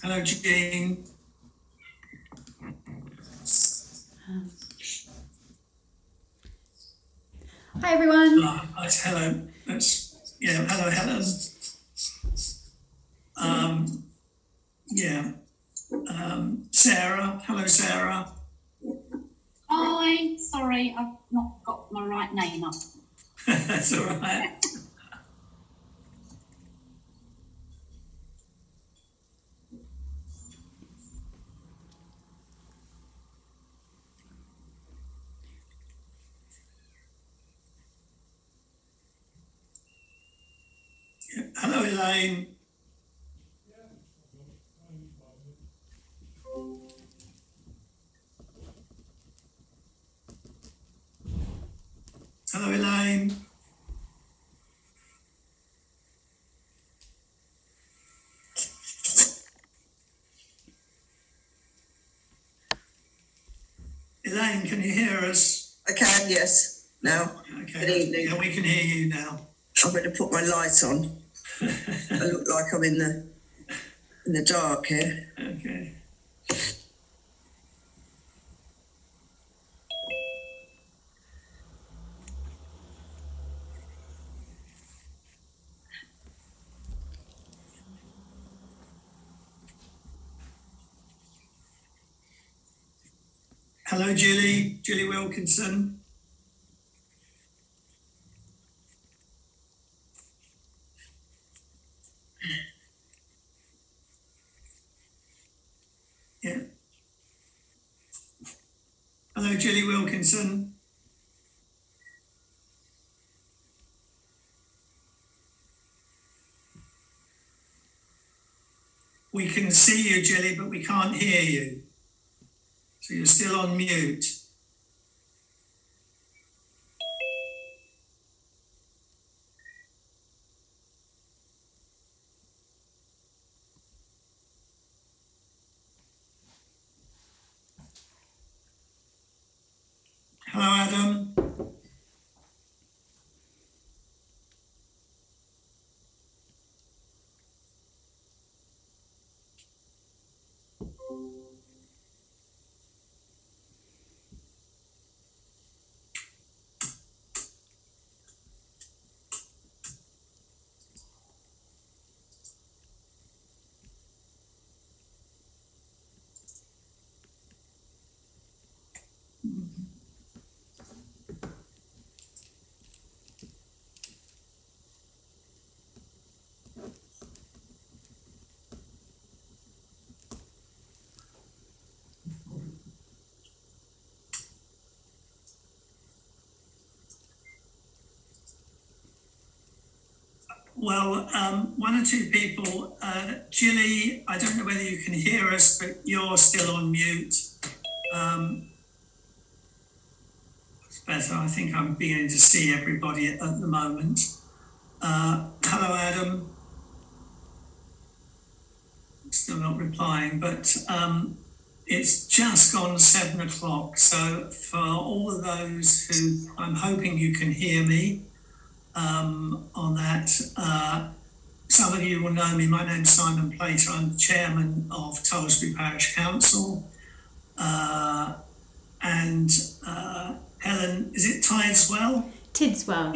Hello, Jean. Hi, everyone. Hello. Hello, Helen. Sarah. Hello, Sarah. Hi. Sorry, I've not got my right name up. That's all right. Hello, Elaine. Hello, Elaine. Elaine, can you hear us? I can, yes. Now. Okay. Good evening. Yeah, we can hear you now. I'm going to put my light on. I look like I'm in the dark here. Okay. Hello, Julie Wilkinson. Yeah. Hello, Julie Wilkinson. We can see you, Julie, but we can't hear you. So you're still on mute. Hello, Adam. Well, one or two people, Jilly, I don't know whether you can hear us, but you're still on mute. It's better. I think I'm beginning to see everybody at the moment. Hello, Adam. Still not replying, but it's just gone 7 o'clock. So for all of those who, I'm hoping you can hear me on that. Some of you will know me. My name's Simon Plater. I'm the chairman of Tollesbury Parish Council. And Helen, is it Tideswell? Tidswell.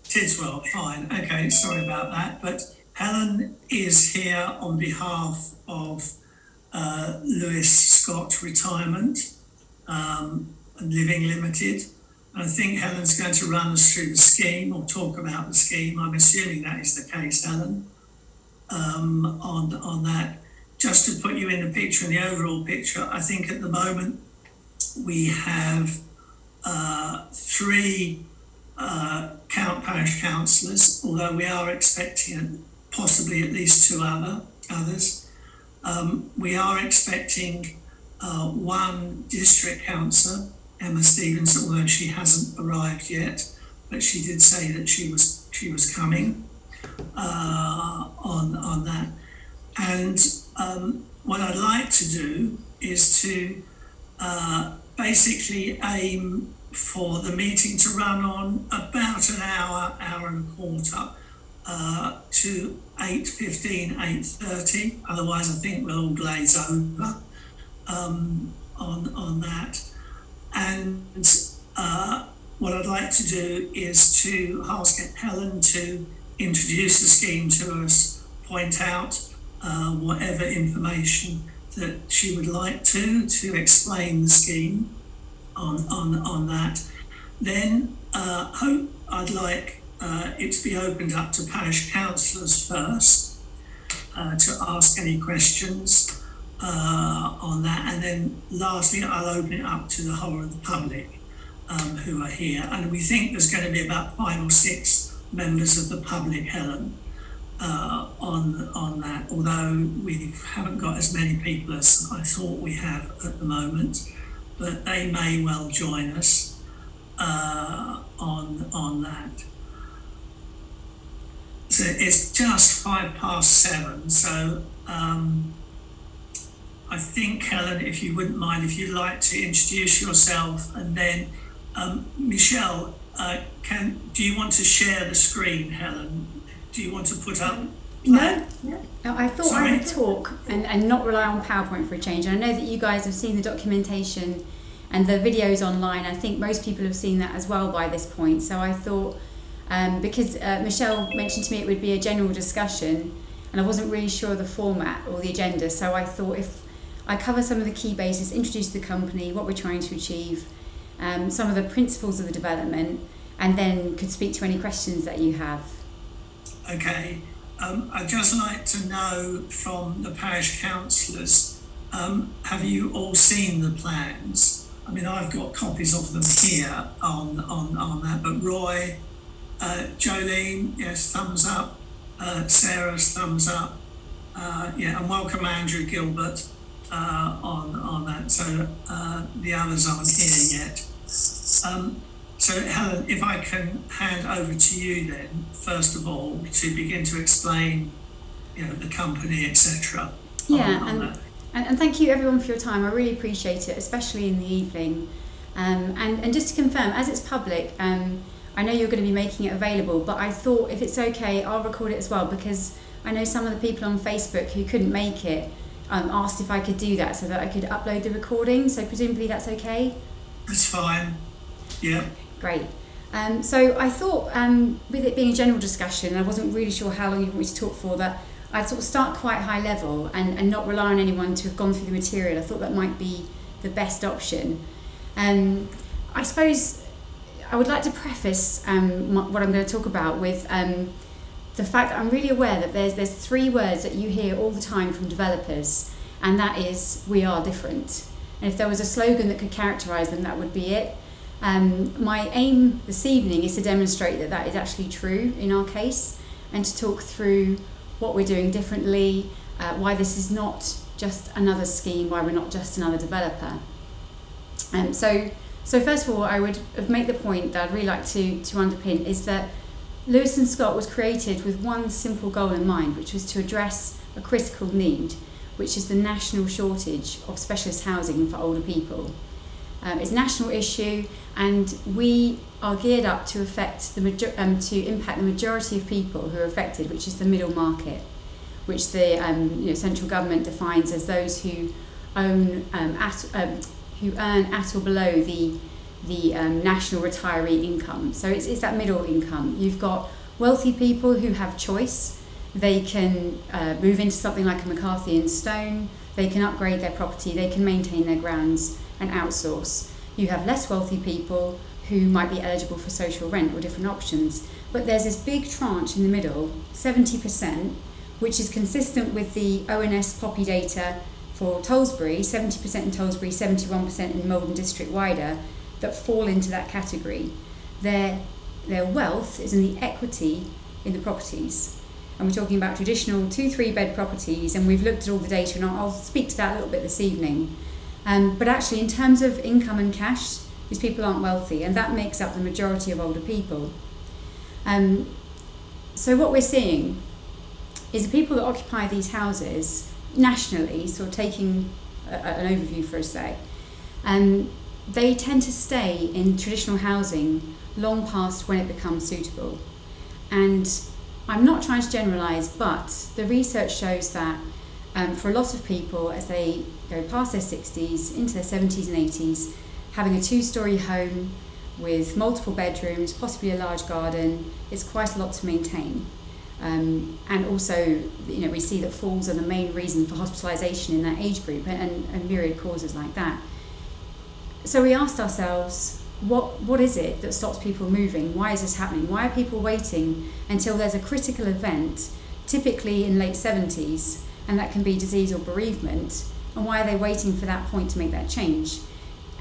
Tidswell, fine. Okay, sorry about that. But Helen is here on behalf of Lewis Scott Retirement and Living Limited. I think Helen's going to run us through the scheme or talk about the scheme. I'm assuming that is the case, Helen, on that. Just to put you in the picture, in the overall picture, I think at the moment we have 3 parish councillors, although we are expecting possibly at least 2 others. We are expecting 1 district councillor, Emma Stevens, although she hasn't arrived yet, but she did say that she was coming on that. And what I'd like to do is to basically aim for the meeting to run on about an hour and a quarter. to 8:15, 8:30. Otherwise, I think we'll all glaze over on that. And what I'd like to do is to ask Helen to introduce the scheme to us, point out whatever information that she would like to explain the scheme on that. Then I'd like it to be opened up to parish councillors first to ask any questions on that, and then lastly I'll open it up to the whole of the public who are here, and we think there's going to be about 5 or 6 members of the public, Helen, on that, although we haven't got as many people as I thought we have at the moment, but they may well join us on that. So it's just 7:05, so I think, Helen, if you wouldn't mind, if you'd like to introduce yourself, and then Michelle, do you want to share the screen, Helen? Do you want to put up? No, I thought I would talk and not rely on PowerPoint for a change. And I know that you guys have seen the documentation and the videos online. I think most people have seen that as well by this point. So I thought, because Michelle mentioned to me it would be a general discussion, and I wasn't really sure of the format or the agenda. So I thought if I cover some of the key bases, introduce the company, what we're trying to achieve, some of the principles of the development, and then could speak to any questions that you have. Okay. I'd just like to know from the parish councillors, have you all seen the plans? I mean, I've got copies of them here on that, but Roy, Jolene, yes, thumbs up. Sarah's thumbs up. Yeah, and welcome Andrew Gilbert on that. So the others aren't here yet. So Helen, if I can hand over to you then, first of all, to begin to explain, the company, etc. Yeah, and thank you everyone for your time. I really appreciate it, especially in the evening. And just to confirm, as it's public, I know you're going to be making it available, but I thought if it's okay, I'll record it as well, because I know some of the people on Facebook who couldn't make it asked if I could do that so that I could upload the recording. So presumably that's okay? That's fine. Yeah. Great. So I thought, with it being a general discussion, I wasn't really sure how long you want me to talk for, that I'd sort of start quite high level and not rely on anyone to have gone through the material. I thought that might be the best option. I suppose I would like to preface what I'm going to talk about with the fact that I'm really aware that there's 3 words that you hear all the time from developers, and that is, we are different. And if there was a slogan that could characterise them, that would be it. My aim this evening is to demonstrate that that is actually true in our case, and to talk through what we're doing differently, why this is not just another scheme, why we're not just another developer. So first of all, I would make the point that I'd really like to underpin is that Lewis and Scott was created with one simple goal in mind, which was to address a critical need, which is the national shortage of specialist housing for older people. It's a national issue, and we are geared up to impact the majority of people who are affected, which is the middle market, which the central government defines as those who earn at or below the national retiree income. So it's that middle income. You've got wealthy people who have choice. They can move into something like a McCarthy and Stone. They can upgrade their property. They can maintain their grounds and outsource. You have less wealthy people who might be eligible for social rent or different options. But there's this big tranche in the middle, 70%, which is consistent with the ONS POPI data for Tollesbury, 70% in Tollesbury, 71% in Malden District wider, that fall into that category. Their wealth is in the equity in the properties. And we're talking about traditional 2-3 bed properties, and we've looked at all the data, and I'll speak to that a little bit this evening. But actually, in terms of income and cash, these people aren't wealthy, and that makes up the majority of older people. So what we're seeing is the people that occupy these houses nationally, sort of taking an overview for a sec, they tend to stay in traditional housing long past when it becomes suitable. And I'm not trying to generalise, but the research shows that for a lot of people, as they go past their 60s, into their 70s and 80s, having a 2-storey home with multiple bedrooms, possibly a large garden, is quite a lot to maintain. And also, we see that falls are the main reason for hospitalisation in that age group, and myriad causes like that. So we asked ourselves, what is it that stops people moving? Why is this happening? Why are people waiting until there's a critical event, typically in late 70s, and that can be disease or bereavement, and why are they waiting for that point to make that change?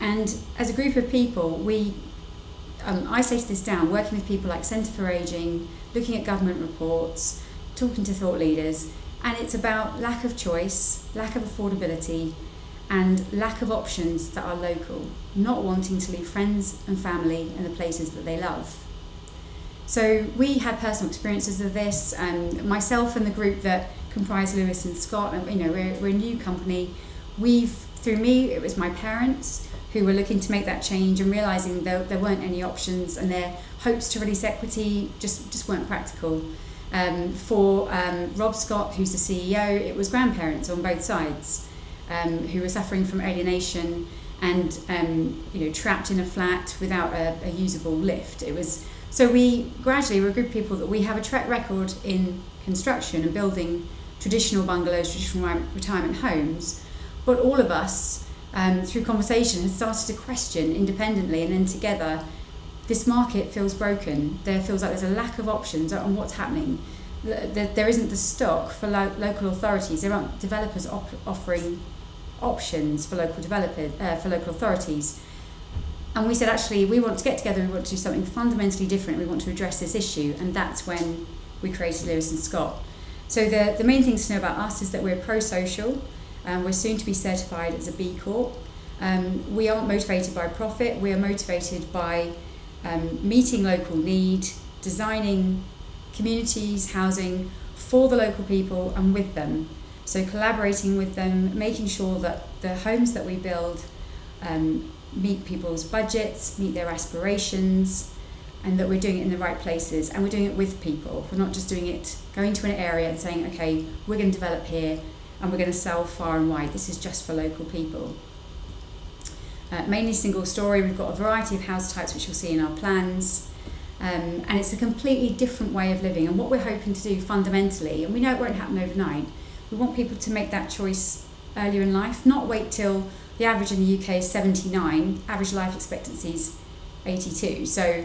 And as a group of people, we isolated this down, working with people like Centre for Ageing, looking at government reports, talking to thought leaders, and it's about lack of choice, lack of affordability, and lack of options that are local, not wanting to leave friends and family and the places that they love. So we had personal experiences of this, and myself and the group that comprised Lewis and Scott, and we're a new company. Through me, it was my parents who were looking to make that change and realising there weren't any options, and their hopes to release equity just weren't practical. For Rob Scott, who's the CEO, it was grandparents on both sides who were suffering from alienation and trapped in a flat without a usable lift. So we're a group of people that we have a track record in construction and building traditional bungalows, traditional retirement homes, but all of us through conversation has started to question independently and then together, this market feels broken. There feels like there's a lack of options on what's happening. There isn't the stock for local authorities. There aren't developers offering options for local authorities. And we said, actually, we want to get together, we want to do something fundamentally different, we want to address this issue, and that's when we created Lewis and Scott. So the main things to know about us is that we're pro-social, we're soon to be certified as a B Corp. We aren't motivated by profit, we are motivated by meeting local need, designing communities, housing for the local people and with them. So collaborating with them, making sure that the homes that we build meet people's budgets, meet their aspirations, and that we're doing it in the right places, and we're doing it with people. We're not just going to an area and saying, okay, we're going to develop here and we're going to sell far and wide. This is just for local people. Mainly single story. We've got a variety of house types which you'll see in our plans, and it's a completely different way of living. And what we're hoping to do fundamentally, and we know it won't happen overnight, we want people to make that choice earlier in life, not wait till the average in the UK is 79, average life expectancy is 82. So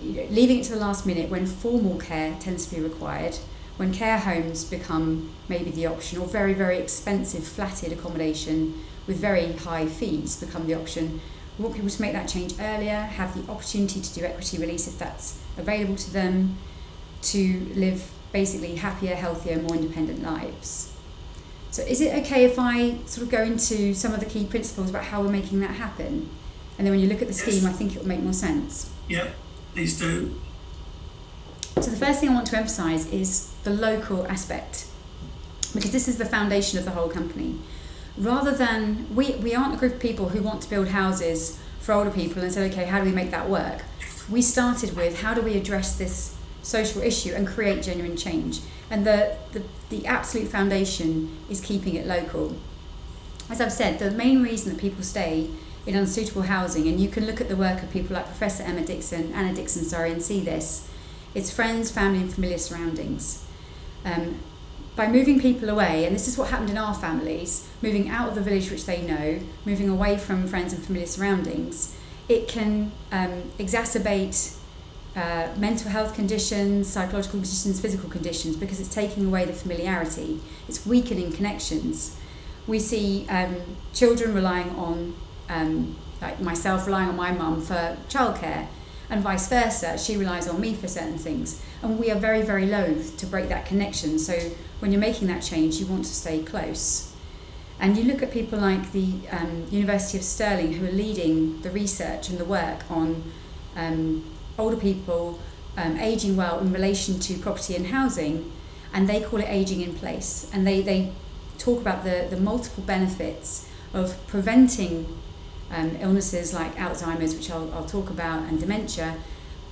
leaving it to the last minute when formal care tends to be required, when care homes become maybe the option, or very, very expensive flatted accommodation with very high fees become the option. We want people to make that change earlier, have the opportunity to do equity release if that's available to them, to live basically happier, healthier, more independent lives. So is it okay if I sort of go into some of the key principles about how we're making that happen? And then when you look at the scheme, I think it will make more sense. Yeah, please do. So the first thing I want to emphasise is the local aspect, because this is the foundation of the whole company. Rather than, we aren't a group of people who want to build houses for older people and said, okay, how do we make that work? We started with, how do we address this social issue and create genuine change? And the absolute foundation is keeping it local. As I've said, the main reason that people stay in unsuitable housing, and you can look at the work of people like Professor Anna Dixon, and see this, it's friends, family and familiar surroundings. By moving people away, and this is what happened in our families, moving out of the village which they know, moving away from friends and familiar surroundings, it can exacerbate mental health conditions, psychological conditions, physical conditions, because it's taking away the familiarity. It's weakening connections. We see children relying on, like myself relying on my mum for childcare, and vice versa. She relies on me for certain things. And we are very, very loath to break that connection. So when you're making that change, you want to stay close. And you look at people like the University of Stirling, who are leading the research and the work on older people ageing well in relation to property and housing, and they call it ageing in place. And they talk about the multiple benefits of preventing illnesses like Alzheimer's, which I'll talk about, and dementia,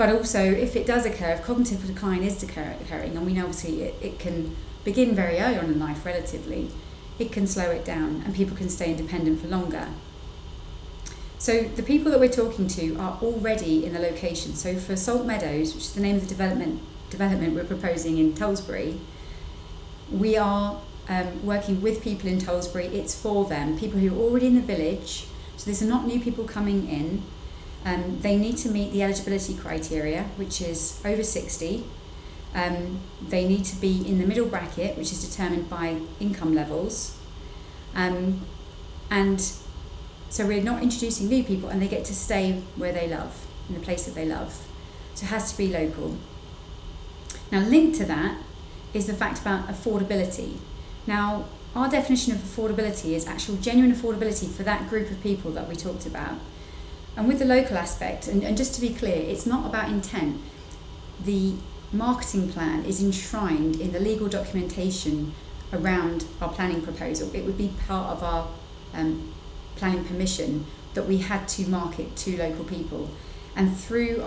But also, if it does occur, if cognitive decline is occurring, and we know obviously it can begin very early on in life relatively, it can slow it down and people can stay independent for longer. So the people that we're talking to are already in the location. So for Salt Meadows, which is the name of the development we're proposing in Tollesbury, we are working with people in Tollesbury. It's for them, people who are already in the village. So these are not new people coming in. They need to meet the eligibility criteria, which is over 60. They need to be in the middle bracket, which is determined by income levels. And so we're not introducing new people, and they get to stay where they love, in the place that they love. So it has to be local. Now, linked to that is the fact about affordability. Now, our definition of affordability is actual genuine affordability for that group of people that we talked about. And with the local aspect, and just to be clear, it's not about intent. The marketing plan is enshrined in the legal documentation around our planning proposal. It would be part of our planning permission that we had to market to local people. And through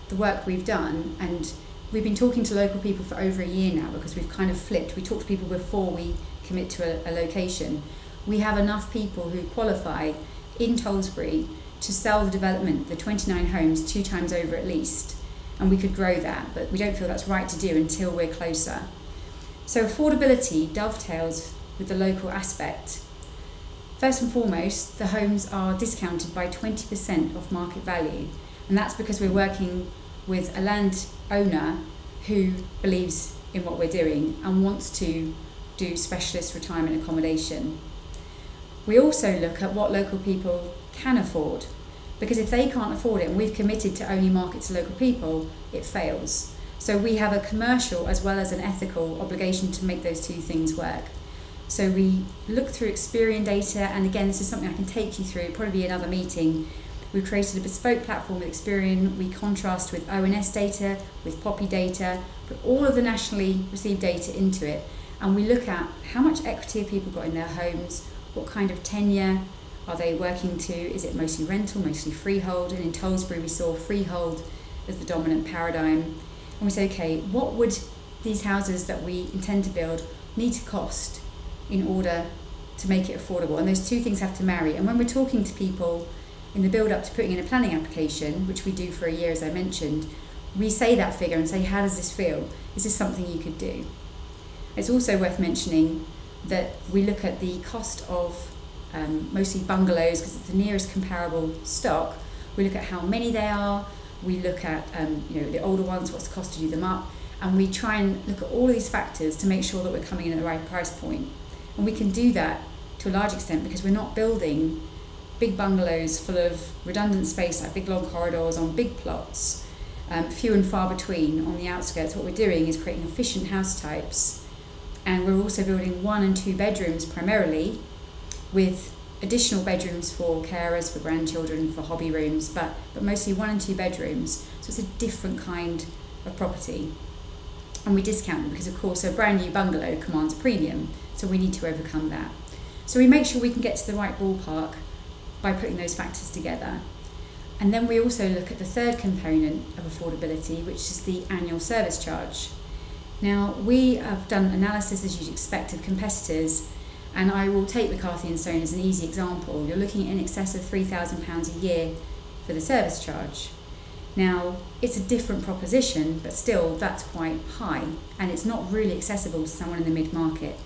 the work we've done, and we've been talking to local people for over a year now because we've kind of flipped. We talk to people before we commit to a location. We have enough people who qualify in Tollesbury to sell the development, the 29 homes, 2 times over at least. And we could grow that, but we don't feel that's right to do until we're closer. So affordability dovetails with the local aspect. First and foremost, the homes are discounted by 20% of market value. And that's because we're working with a landowner who believes in what we're doing and wants to do specialist retirement accommodation. We also look at what local people can afford, because if they can't afford it and we've committed to only market to local people, it fails. So we have a commercial as well as an ethical obligation to make those two things work. So we look through Experian data, and again, this is something I can take you through, probably be another meeting. We've created a bespoke platform with Experian. We contrast with ONS data, with Poppy data, put all of the nationally received data into it, and we look at how much equity have people got in their homes, what kind of tenure are they working to, is it mostly rental, mostly freehold, and in Tollesbury we saw freehold as the dominant paradigm. And we say, okay, what would these houses that we intend to build need to cost in order to make it affordable? And those two things have to marry. And when we're talking to people in the build up to putting in a planning application, which we do for a year as I mentioned, we say that figure and say, how does this feel? Is this something you could do? It's also worth mentioning that we look at the cost of mostly bungalows because it's the nearest comparable stock. We look at how many they are, we look at the older ones, what's the cost to do them up, and we try and look at all of these factors to make sure that we're coming in at the right price point. And we can do that to a large extent because we're not building big bungalows full of redundant space like big long corridors on big plots, few and far between on the outskirts. What we're doing is creating efficient house types, and we're also building 1 and 2 bedrooms primarily, with additional bedrooms for carers, for grandchildren, for hobby rooms, but mostly 1 and 2 bedrooms. So it's a different kind of property. And we discount them because, of course, a brand new bungalow commands a premium, so we need to overcome that. So we make sure we can get to the right ballpark by putting those factors together. And then we also look at the third component of affordability, which is the annual service charge. Now, we have done analysis, as you'd expect, of competitors, and I will take McCarthy and Stone as an easy example. You're looking at in excess of £3,000 a year for the service charge. Now, it's a different proposition, but still that's quite high, and it's not really accessible to someone in the mid-market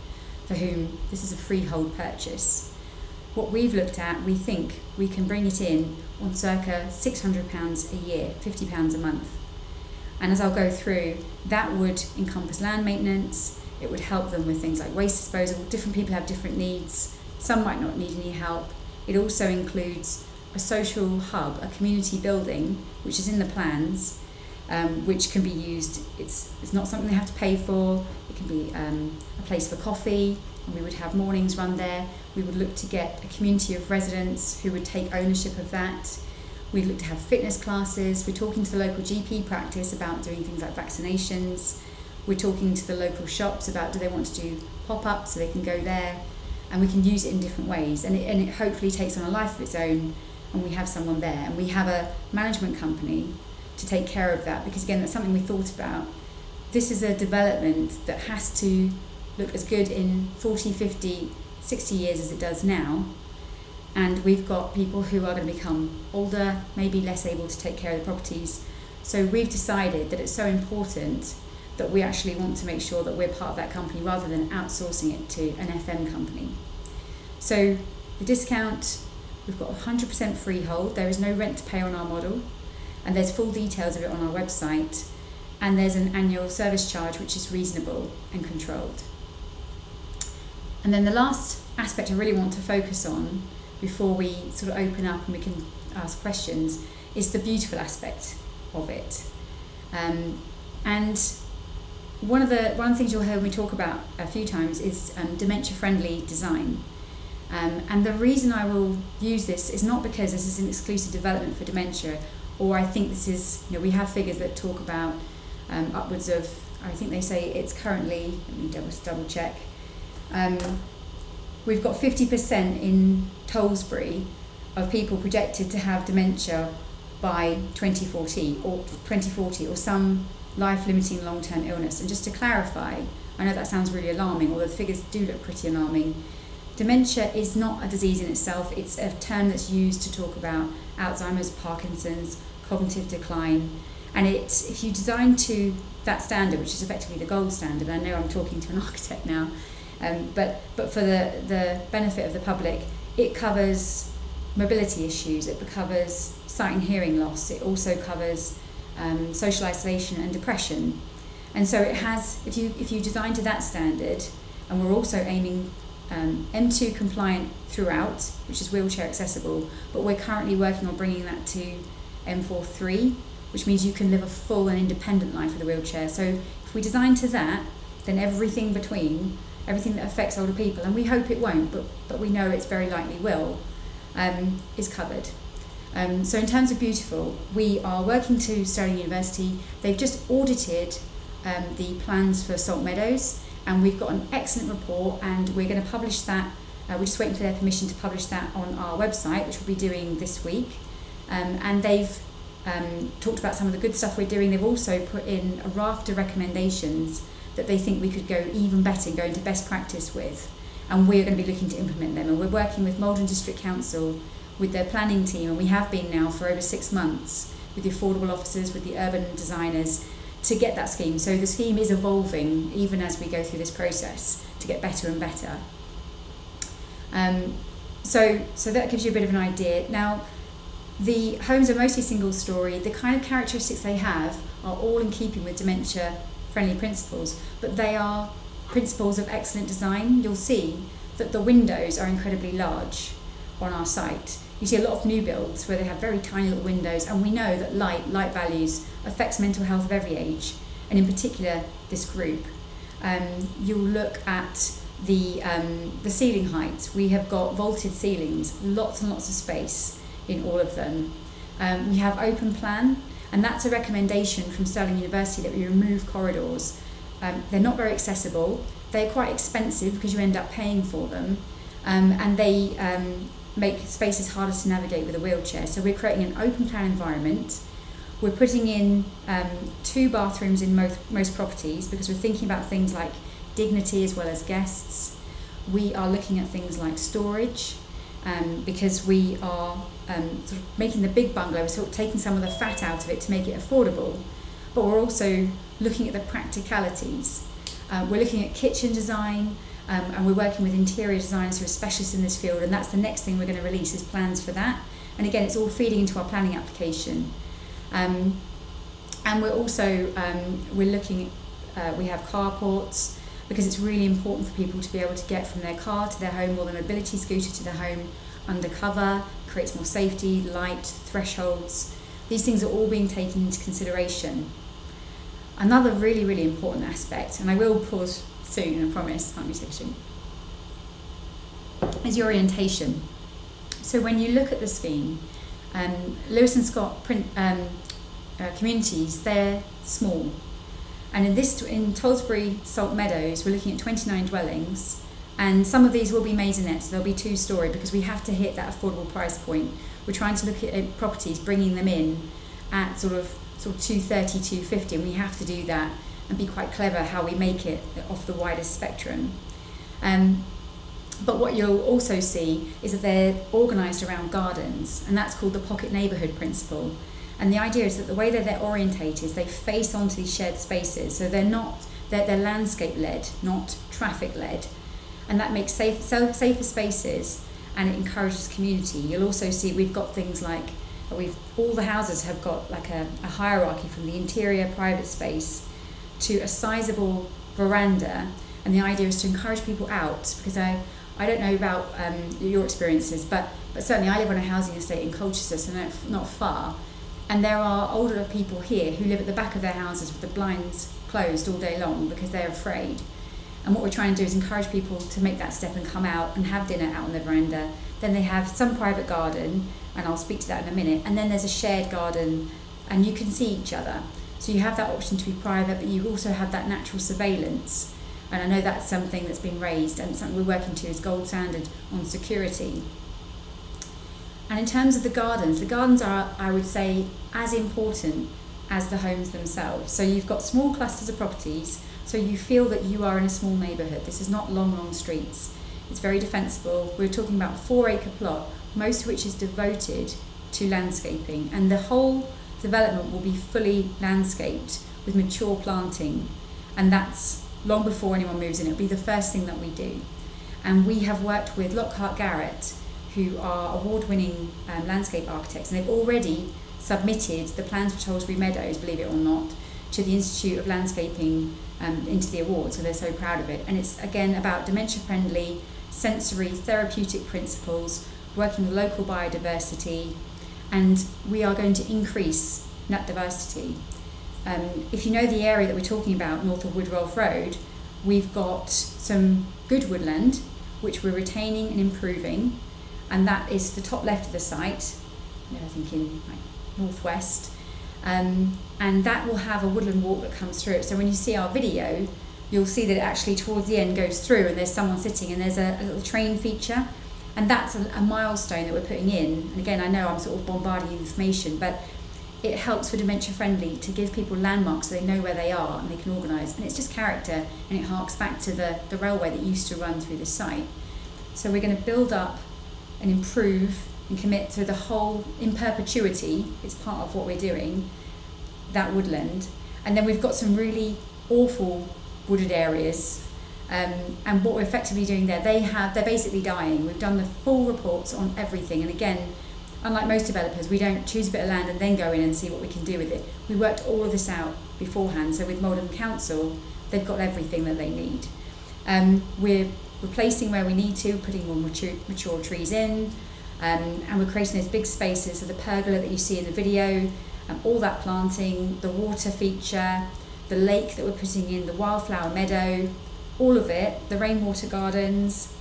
for whom this is a freehold purchase. What we've looked at, we think we can bring it in on circa £600 a year, £50 a month. And as I'll go through, that would encompass land maintenance, it would help them with things like waste disposal. Different people have different needs, some might not need any help. It also includes a social hub, a community building, which is in the plans, which can be used. It's not something they have to pay for. It can be a place for coffee, and we would have mornings run there. We would look to get a community of residents who would take ownership of that. We'd look to have fitness classes. We're talking to the local GP practice about doing things like vaccinations. We're talking to the local shops about do they want to do pop-ups so they can go there, and we can use it in different ways. And it hopefully takes on a life of its own, and we have someone there. And we have a management company to take care of that, because again, that's something we thought about. This is a development that has to look as good in 40, 50, 60 years as it does now. And we've got people who are going to become older, maybe less able to take care of the properties. So we've decided that it's so important that we actually want to make sure that we're part of that company rather than outsourcing it to an FM company. So the discount, we've got 100% freehold. There is no rent to pay on our model, and there's full details of it on our website. And there's an annual service charge which is reasonable and controlled. And then the last aspect I really want to focus on before we sort of open up and we can ask questions is the beautiful aspect of it. And one of the things you'll hear me talk about a few times is dementia-friendly design. And the reason I will use this is not because this is an exclusive development for dementia, or I think this is, we have figures that talk about upwards of, I think they say it's currently, let me double check, we've got 50% in Tollesbury of people projected to have dementia by 2040 or some life-limiting long-term illness. And just to clarify, I know that sounds really alarming, although the figures do look pretty alarming. Dementia is not a disease in itself. It's a term that's used to talk about Alzheimer's, Parkinson's, cognitive decline. And if you design to that standard, which is effectively the gold standard, I know I'm talking to an architect now, but for the benefit of the public, it covers mobility issues, it covers sight and hearing loss, it also covers social isolation and depression. And so it has, if you design to that standard, and we're also aiming M2 compliant throughout, which is wheelchair accessible, but we're currently working on bringing that to M4-3, which means you can live a full and independent life with a wheelchair. So if we design to that, then everything between, everything that affects older people, and we hope it won't, but we know it's very likely will, is covered. So in terms of beautiful, we are working to Sterling University. They've just audited the plans for Salt Meadows, and we've got an excellent report, and we're going to publish that. We're just waiting for their permission to publish that on our website, which we'll be doing this week. And they've talked about some of the good stuff we're doing. They've also put in a Rafter Recommendations that they think we could go even better and go into best practice with, and we're going to be looking to implement them. And we're working with Malden District Council, with their planning team, and we have been now for over 6 months, with the affordable officers, with the urban designers, to get that scheme. So the scheme is evolving even as we go through this process to get better and better. So that gives you a bit of an idea. Now, the homes are mostly single story. The kind of characteristics they have are all in keeping with dementia-friendly principles, but they are principles of excellent design. You'll see that the windows are incredibly large on our site. You see a lot of new builds where they have very tiny little windows, and we know that light values affects mental health of every age, and in particular this group. You'll look at the ceiling heights. We have got vaulted ceilings, lots and lots of space in all of them. We have open plan, and that's a recommendation from Sterling University that we remove corridors. They're not very accessible, they're quite expensive because you end up paying for them, and they make spaces harder to navigate with a wheelchair. So we're creating an open plan environment. We're putting in 2 bathrooms in most properties because we're thinking about things like dignity as well as guests. We are looking at things like storage, because we are sort of making the big bungalow, we're sort of taking some of the fat out of it to make it affordable, but we're also looking at the practicalities. We're looking at kitchen design, and we're working with interior designers who are specialists in this field, and that's the next thing we're going to release is plans for that. And again, it's all feeding into our planning application. And we're also, we're looking, we have carports, because it's really important for people to be able to get from their car to their home, or their mobility scooter to their home undercover, creates more safety, light, thresholds. These things are all being taken into consideration. Another really, really important aspect, and I will pause soon, I promise, can't be so soon, is your orientation. So when you look at the scheme, Lewis and Scott communities, they're small. And in Tollesbury Salt Meadows, we're looking at 29 dwellings, and some of these will be maisonettes, so they'll be 2-storey because we have to hit that affordable price point. We're trying to look at properties, bringing them in at sort of sort of 230, 250, and we have to do that and be quite clever how we make it off the widest spectrum. But what you'll also see is that they're organised around gardens, and that's called the pocket neighbourhood principle. And the idea is that the way that they're orientated is they face onto these shared spaces, so they're landscape led, not traffic led, and that makes safer spaces, and it encourages community. You'll also see we've got things like all the houses have got like a hierarchy from the interior private space to a sizable veranda, and the idea is to encourage people out, because I don't know about your experiences, but certainly I live on a housing estate in Colchester, so not far, and there are older people here who live at the back of their houses with the blinds closed all day long because they're afraid. And what we're trying to do is encourage people to make that step and come out and have dinner out on the veranda. Then they have some private garden, and I'll speak to that in a minute, and then there's a shared garden, and you can see each other. So you have that option to be private, but you also have that natural surveillance. And I know that's something that's been raised, and something we're working to is gold standard on security. And in terms of the gardens are, I would say, as important as the homes themselves. So you've got small clusters of properties, so you feel that you are in a small neighbourhood. This is not long streets. It's very defensible. We're talking about a 4-acre plot, most of which is devoted to landscaping, and the whole development will be fully landscaped with mature planting, and that's long before anyone moves in. It'll be the first thing that we do. And we have worked with Lockhart Garrett, who are award-winning landscape architects, and they've already submitted the plans for Tollesbury Meadows, believe it or not, to the Institute of Landscaping into the award, so they're so proud of it. And it's again about dementia-friendly, sensory, therapeutic principles, working with local biodiversity, and we are going to increase nut diversity. If you know the area that we're talking about, north of Woodrolf Road, we've got some good woodland, which we're retaining and improving, and that is the top left of the site, I think in northwest, and that will have a woodland walk that comes through it. So when you see our video, you'll see that it actually towards the end goes through, and there's someone sitting, and there's a little train feature, and that's a milestone that we're putting in. And again, I know I'm sort of bombarding information, but it helps for dementia friendly to give people landmarks so they know where they are and they can organise. And it's just character, and it harks back to the railway that used to run through this site. So we're going to build up and improve and commit to the whole in perpetuity. It's part of what we're doing, that woodland. And then we've got some really awful wooded areas, and what we're effectively doing there, they're basically dying. We've done the full reports on everything, and again, unlike most developers, we don't choose a bit of land and then go in and see what we can do with it. We worked all of this out beforehand, so with Malden Council, they've got everything that they need. We're replacing where we need to, putting more mature trees in, and we're creating those big spaces, so the pergola that you see in the video, all that planting, the water feature, the lake that we're putting in, the wildflower meadow, all of it, the rainwater gardens,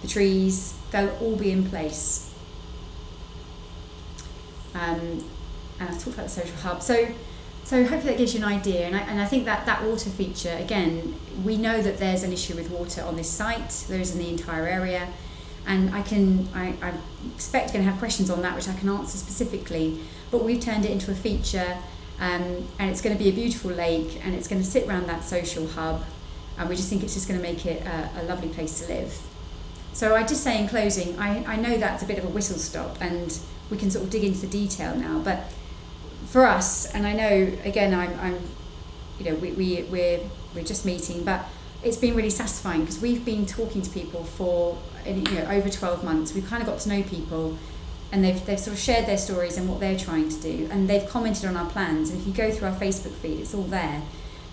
the trees, they'll all be in place. And I talked about the social hub. So hopefully that gives you an idea. And I think that water feature, again, we know that there's an issue with water on this site. There is in the entire area. And I expect you're going to have questions on that, which I can answer specifically. But we've turned it into a feature, and it's going to be a beautiful lake, and it's going to sit around that social hub. And we just think it's just going to make it a lovely place to live. So I just say in closing, I know that's a bit of a whistle stop, and we can sort of dig into the detail now, but for us, and I know again we're just meeting, but it's been really satisfying because we've been talking to people for over 12 months. We've kind of got to know people, and they've sort of shared their stories and what they're trying to do, and they've commented on our plans. And if you go through our Facebook feed, it's all there.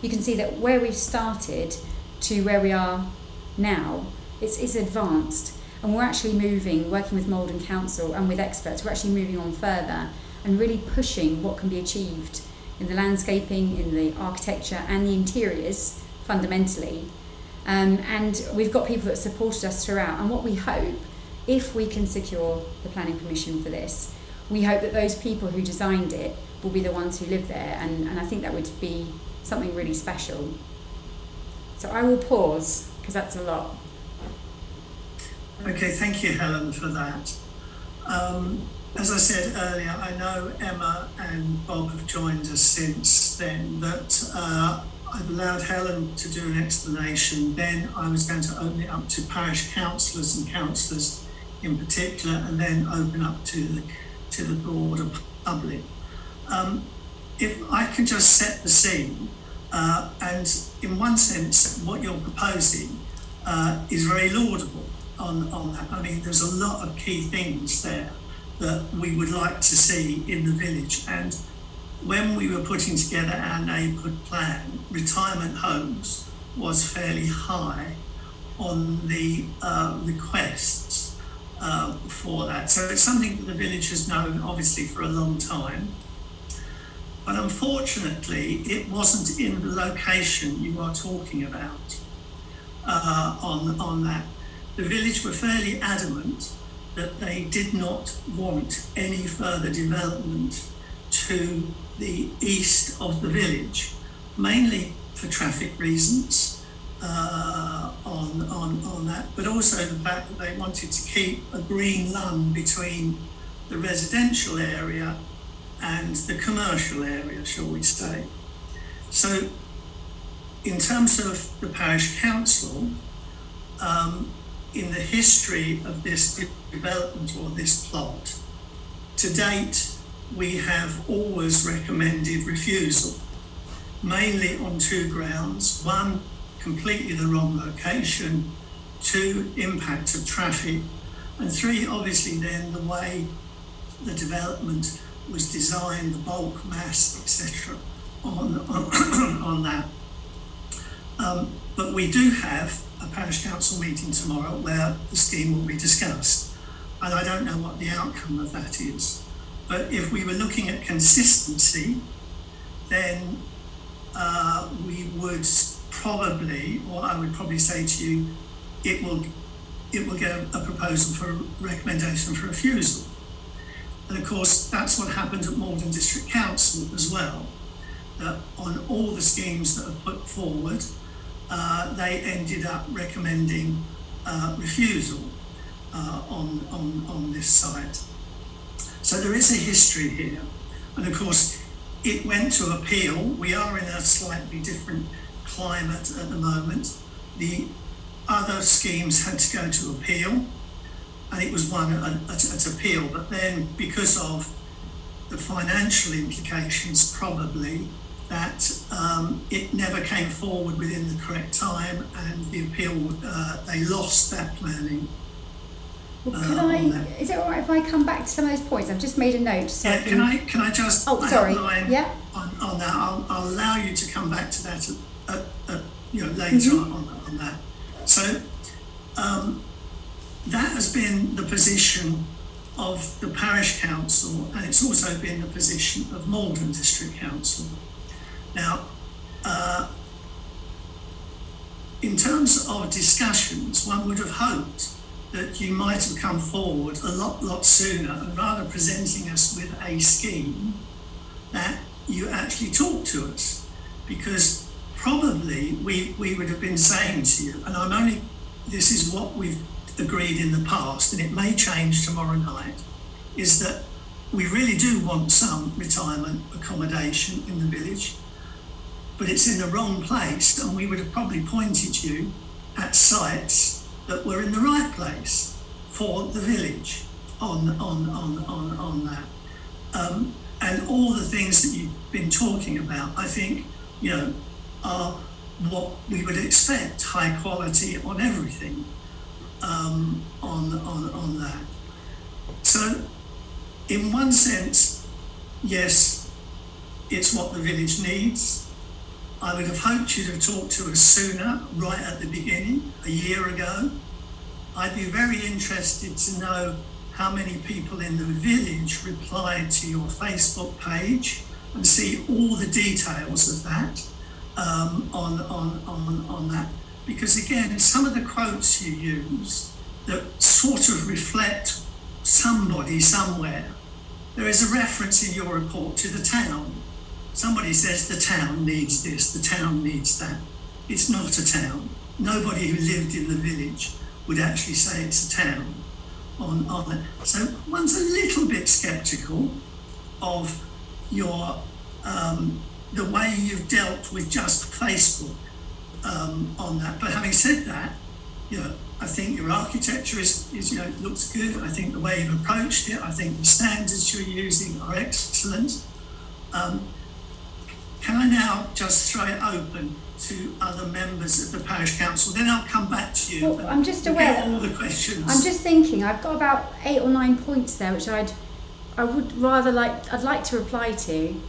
You can see that where we've started to where we are now, it's advanced. And we're actually moving, working with Malden Council and with experts, we're actually moving on further and really pushing what can be achieved in the landscaping, in the architecture and the interiors, fundamentally. And we've got people that supported us throughout. And what we hope, if we can secure the planning permission for this, we hope that those people who designed it will be the ones who live there. And I think that would be something really special. So I will pause, because that's a lot. Okay, thank you, Helen, for that. as I said earlier, I know Emma and Bob have joined us since then, that I've allowed Helen to do an explanation. Then I was going to open it up to parish councillors and councillors in particular, and then open up to the broader public. If I can just set the scene, and in one sense, what you're proposing is very laudable on that. I mean, there's a lot of key things there that we would like to see in the village. And when we were putting together our neighbourhood plan, retirement homes was fairly high on the requests for that. So it's something that the village has known, obviously, for a long time. But unfortunately, it wasn't in the location you are talking about on that. The village were fairly adamant that they did not want any further development to the east of the village, mainly for traffic reasons on that, but also the fact that they wanted to keep a green lung between the residential area and the commercial area, shall we say. So in terms of the parish council, in the history of this development or this plot, to date, we have always recommended refusal, mainly on two grounds. One, completely the wrong location. Two, impact of traffic. And three, obviously then the way the development was designed, the bulk mass, etc. on that. But we do have a parish council meeting tomorrow where the scheme will be discussed. And I don't know what the outcome of that is. But if we were looking at consistency, then we would probably, or I would probably say to you, it will get a proposal for a recommendation for refusal. And of course, that's what happened at Malden District Council as well. That on all the schemes that are put forward, they ended up recommending refusal on this site. So there is a history here. And of course, it went to appeal. We are in a slightly different climate at the moment. The other schemes had to go to appeal, and it was won at appeal. But then, because of the financial implications, probably, that it never came forward within the correct time, and the appeal, they lost that planning. Well, is it all right if I come back to some of those points? I've just made a note. So yeah, can I just sorry. Yeah. On that? I'll allow you to come back to that later on that. So that has been the position of the parish council, and it's also been the position of Malden District Council. Now, in terms of discussions, one would have hoped that you might have come forward a lot sooner, and rather presenting us with a scheme, that you actually talk to us, because probably we would have been saying to you, and this is what we've agreed in the past, and it may change tomorrow night, is that we really do want some retirement accommodation in the village, but it's in the wrong place, and we would have probably pointed you at sites that were in the right place for the village on that. And all the things that you've been talking about, I think, are what we would expect, high quality on everything on that. So in one sense, yes, it's what the village needs. I would have hoped you'd have talked to us sooner, right at the beginning, a year ago. I'd be very interested to know how many people in the village replied to your Facebook page and see all the details of that on that. Because again, some of the quotes you use that sort of reflect somebody somewhere. There is a reference in your report to the town. Somebody says the town needs this, the town needs that. It's not a town. Nobody who lived in the village would actually say it's a town on it. So one's a little bit sceptical of your the way you've dealt with just Facebook on that. But having said that, I think your architecture is looks good. I think the way you've approached it, I think the standards you're using are excellent. Can I now just throw it open to other members of the parish council? Then I'll come back to you. Well, I'm just aware all the questions. I'm just thinking I've got about 8 or 9 points there, which I'd like to reply to,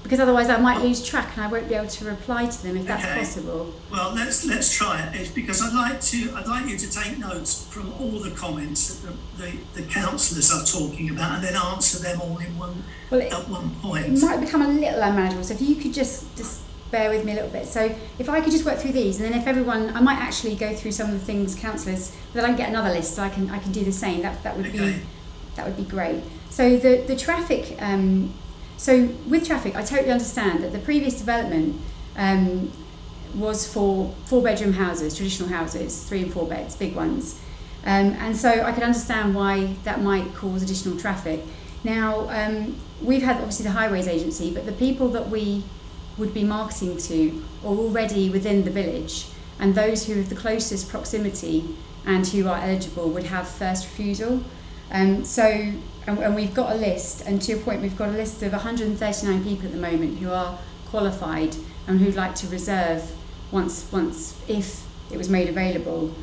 because otherwise I might lose track and I won't be able to reply to them if that's possible. Well, let's try it. It's because I'd like you to take notes from all the comments that the councillors are talking about, and then answer them all in at one point. It might become a little unmanageable. So if you could just bear with me a little bit. So if I could just work through these, and then if everyone, I might actually go through some of the things councillors, then I can get another list. So I can do the same. That would be great. So the traffic. So with traffic, I totally understand that the previous development was for 4-bedroom houses, traditional houses, 3 and 4 beds, big ones. And so I can understand why that might cause additional traffic. Now, we've had obviously the Highways Agency, but the people that we would be marketing to are already within the village, and those who have the closest proximity and who are eligible would have first refusal. And we've got a list, and to your point, we've got a list of 139 people at the moment who are qualified and who'd like to reserve once if it was made available.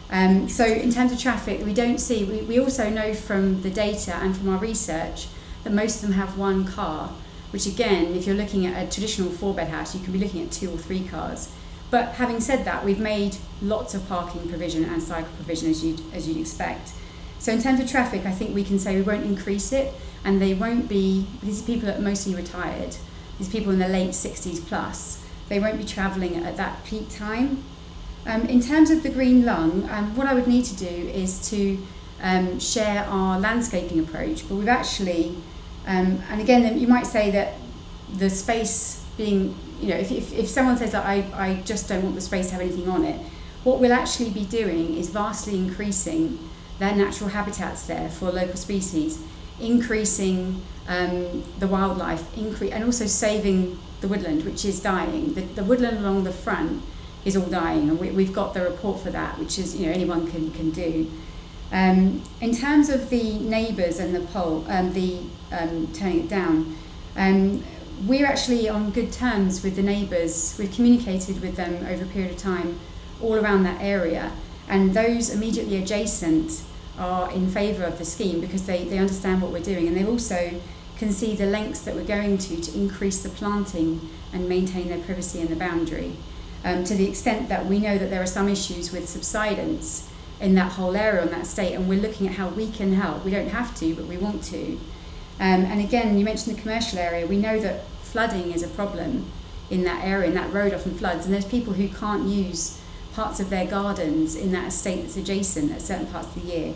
So in terms of traffic, we also know from the data and from our research that most of them have 1 car, which again, if you're looking at a traditional 4-bed house, you can be looking at 2 or 3 cars. But having said that, we've made lots of parking provision and cycle provision as you'd expect. So in terms of traffic, I think we can say we won't increase it, and they won't be, these are people that are mostly retired, these people in their late 60s plus, they won't be travelling at that peak time. In terms of the green lung, what I would need to do is to share our landscaping approach, but we've actually, and again, you might say that the space being, if someone says that I just don't want the space to have anything on it, what we'll actually be doing is vastly increasing their natural habitats there for local species, increasing the wildlife, and also saving the woodland, which is dying. The woodland along the front is all dying, and we've got the report for that, which is anyone can do. In terms of the neighbours and the turning it down, we're actually on good terms with the neighbours. We've communicated with them over a period of time all around that area, and those immediately adjacent are in favour of the scheme because they understand what we're doing, and they also can see the lengths that we're going to increase the planting and maintain their privacy in the boundary, to the extent that we know that there are some issues with subsidence in that whole area on that estate, and we're looking at how we can help. We don't have to, but we want to. And again, you mentioned the commercial area. We know that flooding is a problem in that area, and that road often floods, and there's people who can't use parts of their gardens in that estate that's adjacent at certain parts of the year.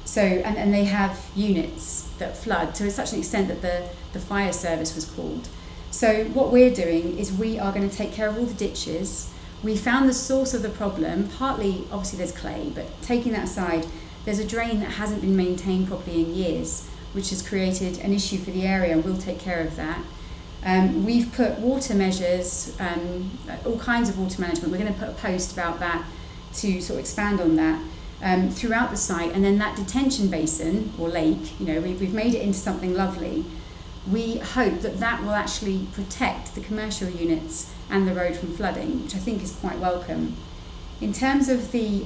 So, and they have units that flood to such an extent that the fire service was called. So what we're doing is we are going to take care of all the ditches. We found the source of the problem. Partly, obviously there's clay, but taking that aside, there's a drain that hasn't been maintained properly in years, which has created an issue for the area, and we'll take care of that. We've put water measures, all kinds of water management. We're going to put a post about that to sort of expand on that throughout the site. And then that detention basin or lake, we've made it into something lovely. We hope that will actually protect the commercial units and the road from flooding, which I think is quite welcome. In terms of the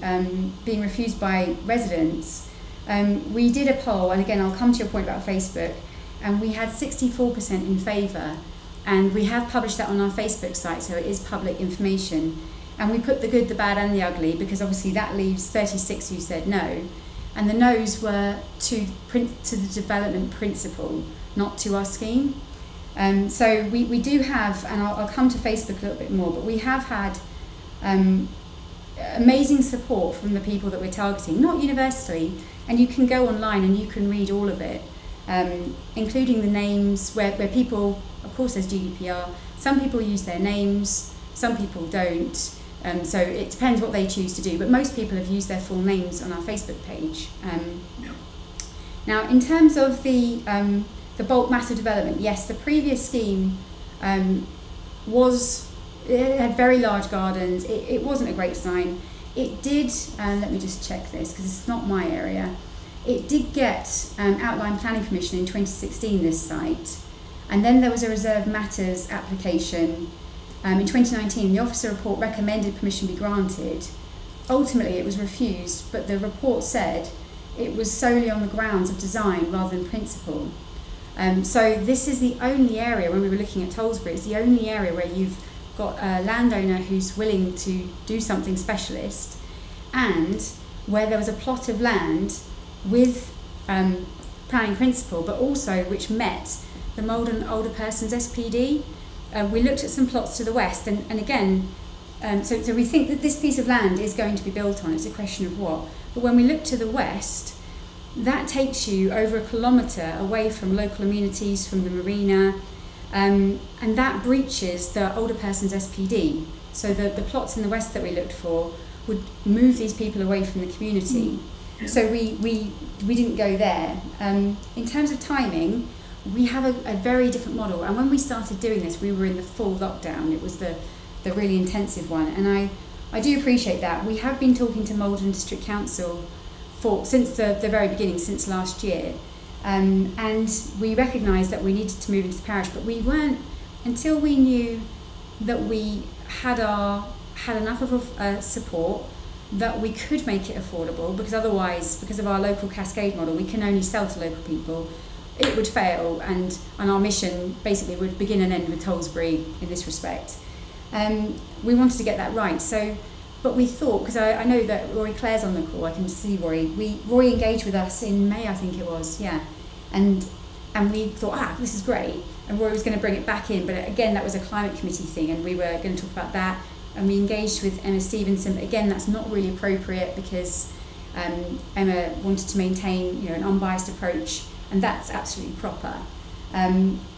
being refused by residents, we did a poll, and again I'll come to your point about Facebook, and we had 64% in favour, and we have published that on our Facebook site, so it is public information. And we put the good, the bad and the ugly, because obviously that leaves 36 who said no, and the no's were to the development principle, not to our scheme. So we do have, and I'll come to Facebook a little bit more, but we have had amazing support from the people that we're targeting, not universally, and you can go online and you can read all of it, including the names where people, of course there's GDPR, some people use their names, some people don't, so it depends what they choose to do, but most people have used their full names on our Facebook page. Now, in terms of the bulk massive development, yes, the previous scheme it had very large gardens. It wasn't a great design. It did, let me just check this because it's not my area. It did get outline planning permission in 2016, this site, and then there was a reserve matters application in 2019. The officer report recommended permission be granted. Ultimately, it was refused, but the report said it was solely on the grounds of design rather than principle. So this is the only area, when we were looking at Tollesbury, it's the only area where you've got a landowner who's willing to do something specialist, and where there was a plot of land with planning principle, but also which met the Malden Older Persons SPD. We looked at some plots to the west, and again, so we think that this piece of land is going to be built on. It's a question of what. But when we look to the west, that takes you over 1 kilometre away from local amenities, from the marina, and that breaches the Older Persons SPD. So the plots in the west that we looked for would move these people away from the community. Yeah. So we didn't go there. In terms of timing, we have a very different model. And when we started doing this, we were in the full lockdown. It was the really intensive one. And I do appreciate that. We have been talking to Malden District Council since the very beginning, since last year. And we recognised that we needed to move into the parish, but we weren't, until we knew that we had enough of support that we could make it affordable, because otherwise, because of our local cascade model, we can only sell to local people. It would fail, and our mission basically would begin and end with Tollesbury in this respect. We wanted to get that right. So, but we thought, because I know that Rory Clare's on the call, I can see Rory. Rory engaged with us in May, I think it was, yeah. And we thought, this is great. And Rory was going to bring it back in, but again, that was a climate committee thing, and we were going to talk about that. And we engaged with Emma Stevenson, but again, that's not really appropriate, because Emma wanted to maintain, an unbiased approach, and that's absolutely proper.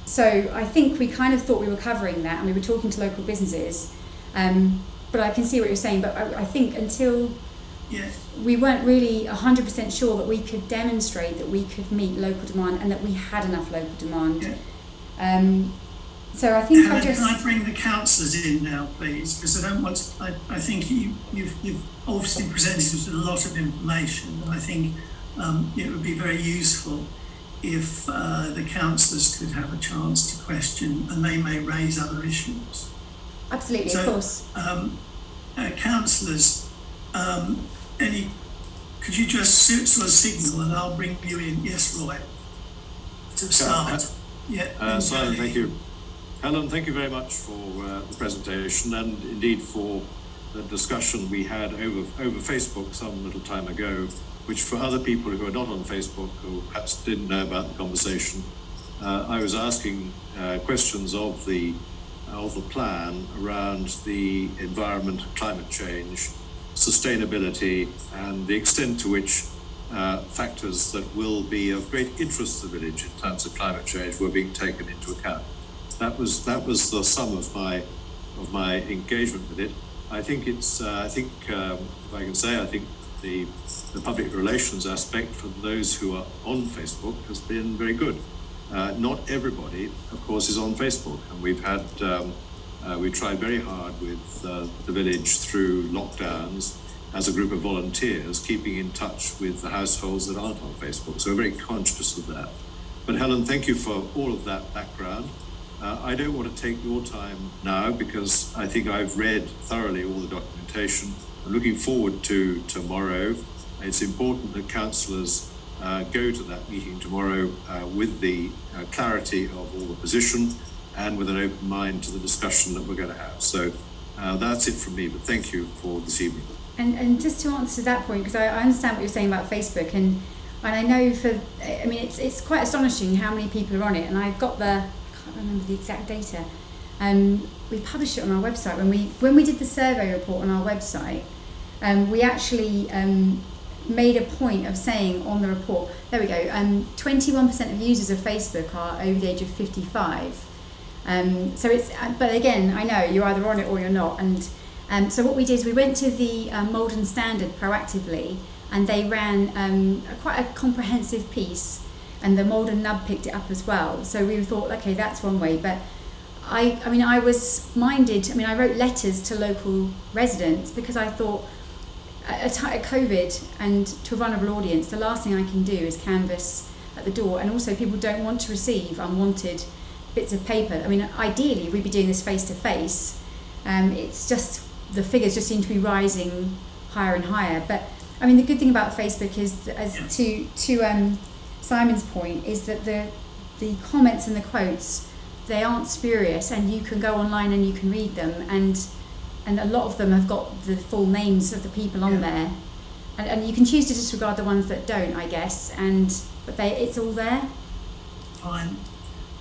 So I think we kind of thought we were covering that, and we were talking to local businesses. But I can see what you're saying, but I think until we weren't really 100% sure that we could demonstrate that we could meet local demand and that we had enough local demand. Yeah. So I think Can I bring the councillors in now, please? Because I don't want to, I think you've obviously presented us with a lot of information, and I think it would be very useful if the councillors could have a chance to question, and they may raise other issues. Absolutely, so, of course. Councillors, could you just sort of signal, and I'll bring you in? Yes, Roy, to start. Simon, thank you. Helen, thank you very much for the presentation, and indeed for the discussion we had over Facebook some little time ago, which for other people who are not on Facebook, who perhaps didn't know about the conversation, I was asking questions of the plan around the environment, climate change, sustainability, and the extent to which factors that will be of great interest to the village in terms of climate change were being taken into account. That was the sum of my engagement with it. I think it's if I can say, I think the public relations aspect for those who are on Facebook has been very good. Not everybody, of course, is on Facebook, and we've tried very hard with the village through lockdowns as a group of volunteers, keeping in touch with the households that aren't on Facebook. So we're very conscious of that. But Helen, thank you for all of that background. I don't want to take your time now, because I think I've read thoroughly all the documentation. I'm looking forward to tomorrow. It's important that councillors go to that meeting tomorrow with the clarity of all the position and with an open mind to the discussion that we're going to have. So that's it from me, but thank you for this evening. And just to answer that point, because I understand what you're saying about Facebook, and I know it's quite astonishing how many people are on it, and I've got I can't remember the exact data. We published it on our website when we did the survey report on our website. We actually made a point of saying on the report, there we go, 21% of users of Facebook are over the age of 55. So it's, but again, I know you're either on it or you're not. And so what we did is we went to the Malden Standard proactively, and they ran quite a comprehensive piece, and the Malden Nub picked it up as well. So we thought, okay, that's one way. But I was minded. I wrote letters to local residents because I thought, at COVID and to a vulnerable audience, the last thing I can do is canvass at the door, and also people don't want to receive unwanted bits of paper. Ideally we'd be doing this face to face. It's just the figures just seem to be rising higher and higher. But the good thing about Facebook is, to Simon's point, is that the comments and the quotes, they aren't spurious, and you can go online and you can read them, and a lot of them have got the full names of the people on there, and you can choose to disregard the ones that don't, I guess, but it's all there. Fine.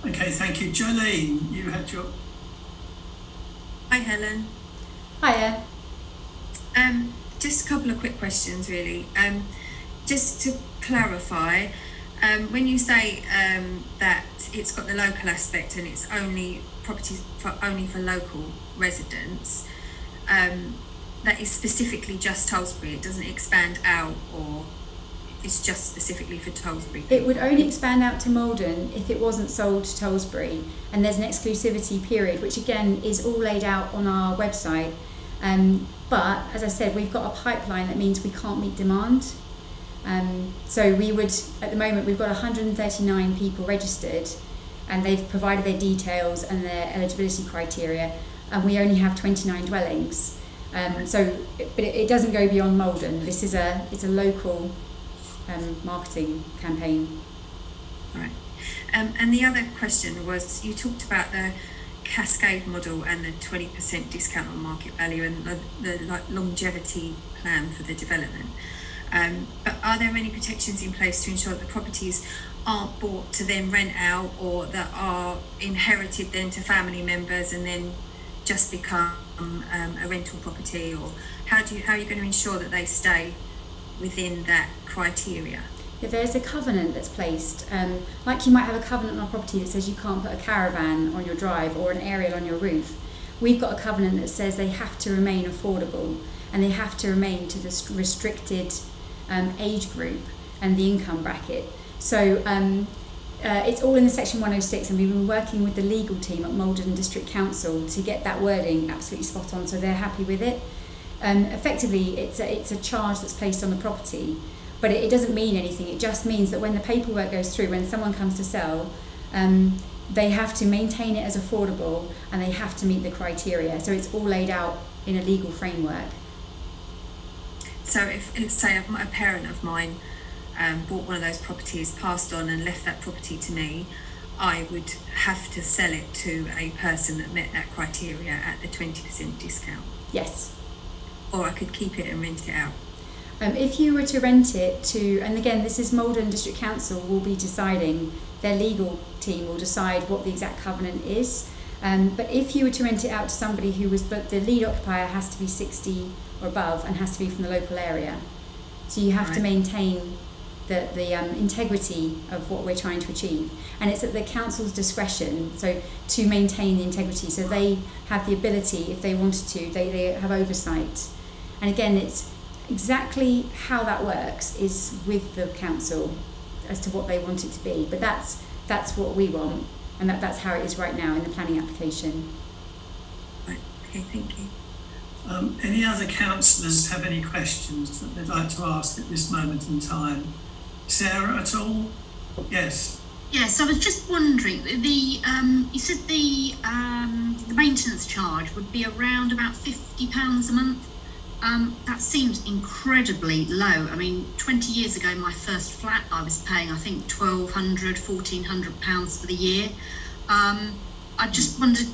Okay, thank you. Jolene, you had your... Hi, Helen. Hiya. Just a couple of quick questions, really. Just to clarify, when you say that it's got the local aspect and it's only properties only for local residents, that is specifically just Tollesbury. It doesn't expand out, or it's just specifically for Tollesbury? It would only expand out to Malden if it wasn't sold to Tollesbury, and there's an exclusivity period, which again is all laid out on our website. But as I said, we've got a pipeline that means we can't meet demand. So we would, at the moment, we've got 139 people registered, and they've provided their details and their eligibility criteria, and we only have 29 dwellings. But it doesn't go beyond Malden. It's a local marketing campaign. Right. And the other question was, you talked about the cascade model and the 20% discount on market value and the longevity plan for the development. But are there any protections in place to ensure that the properties aren't bought to then rent out, or that are inherited then to family members and then just become a rental property? Or how are you going to ensure that they stay within that criteria? Yeah, there's a covenant that's placed, like you might have a covenant on a property that says you can't put a caravan on your drive or an aerial on your roof. We've got a covenant that says they have to remain affordable, and they have to remain to the restricted age group and the income bracket. So it's all in the section 106, and we've been working with the legal team at Malden District Council to get that wording absolutely spot on, so they're happy with it. Effectively, it's a charge that's placed on the property, but it doesn't mean anything. It just means that when the paperwork goes through, when someone comes to sell, they have to maintain it as affordable, and they have to meet the criteria. So it's all laid out in a legal framework. So if say a parent of mine bought one of those properties, passed on and left that property to me, I would have to sell it to a person that met that criteria at the 20% discount? Yes. Or I could keep it and rent it out? If you were to rent it to, and again, this is Malden District Council will be deciding, their legal team will decide what the exact covenant is. But if you were to rent it out to somebody who was, but the lead occupier has to be 60 or above and has to be from the local area. So you have to maintain the integrity of what we're trying to achieve. And it's at the council's discretion, so to maintain the integrity. So they have the ability, if they wanted to, they have oversight. And again, it's exactly how that works is with the council as to what they want it to be. But that's what we want, and that's how it is right now in the planning application. Right. Okay, thank you. Any other councillors have any questions that they'd like to ask at this moment in time? Sarah, at all? Yes. Yes, I was just wondering, you said the maintenance charge would be around about £50 a month. That seems incredibly low. 20 years ago, my first flat, I was paying, I think, £1,200, £1,400 for the year. I just wondered,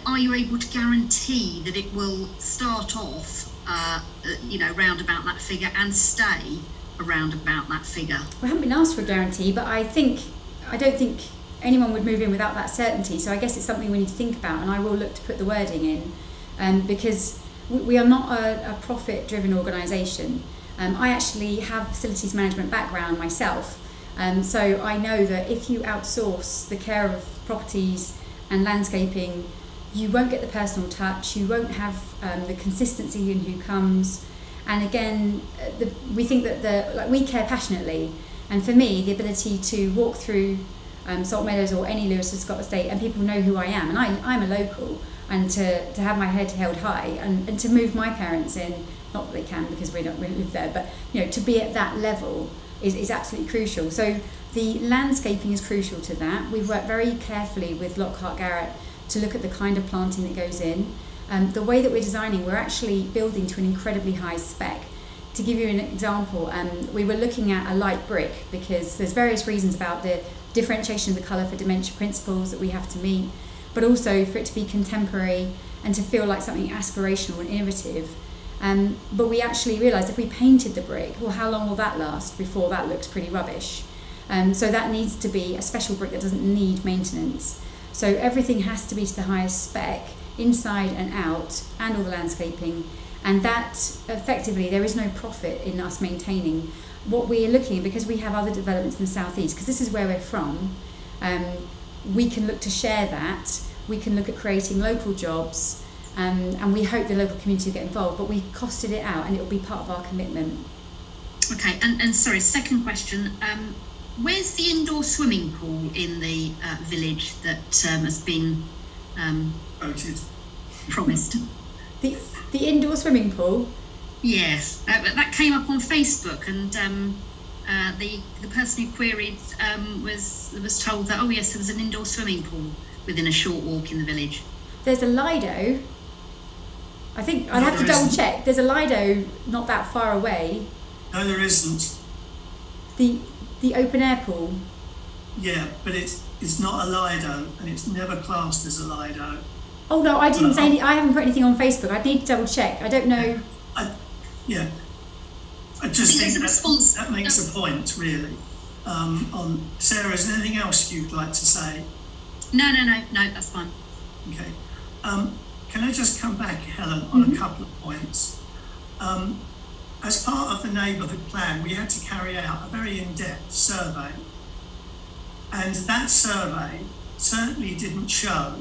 are you able to guarantee that it will start off, round about that figure and stay around about that figure? We haven't been asked for a guarantee, but I don't think anyone would move in without that certainty. So I guess it's something we need to think about, and I will look to put the wording in, because we are not a profit-driven organisation. I actually have facilities management background myself, so I know that if you outsource the care of properties and landscaping, you won't get the personal touch, you won't have the consistency in who comes, And again, we think that we care passionately. And for me, the ability to walk through Salt Meadows or any Lewis and Scott estate and people know who I am, and I'm a local, and to have my head held high and to move my parents in, not that they can because we don't really live there, but to be at that level is absolutely crucial. So the landscaping is crucial to that. We've worked very carefully with Lockhart Garrett to look at the kind of planting that goes in. The way that we're designing, we're actually building to an incredibly high spec. To give you an example, we were looking at a light brick because there's various reasons about the differentiation of the colour for dementia principles that we have to meet, but also for it to be contemporary and to feel like something aspirational and innovative. But we actually realised if we painted the brick, well, how long will that last before that looks pretty rubbish? So that needs to be a special brick that doesn't need maintenance. So everything has to be to the highest spec, inside and out, and all the landscaping. And that, effectively, there is no profit in us maintaining. What we're looking at, because we have other developments in the southeast, because this is where we're from, we can look to share that. We can look at creating local jobs, and we hope the local community will get involved, but we costed it out and it will be part of our commitment. Okay, and sorry, second question. Where's the indoor swimming pool in the village that has been promised? The indoor swimming pool? Yes, that came up on Facebook, and the person who queried was told that, oh yes, there was an indoor swimming pool within a short walk in the village. There's a Lido. I think I'd have to double check. There's a Lido not that far away. No, there isn't. The open air pool. Yeah, but it's not a Lido, and it's never classed as a Lido. Oh no, I didn't say I haven't put anything on Facebook. I'd need to double check. I don't know. I just think that makes a point, really. On Sarah, is there anything else you'd like to say? No, that's fine. Okay. Can I just come back, Helen, on a couple of points? As part of the neighbourhood plan, we had to carry out a very in-depth survey. And that survey certainly didn't show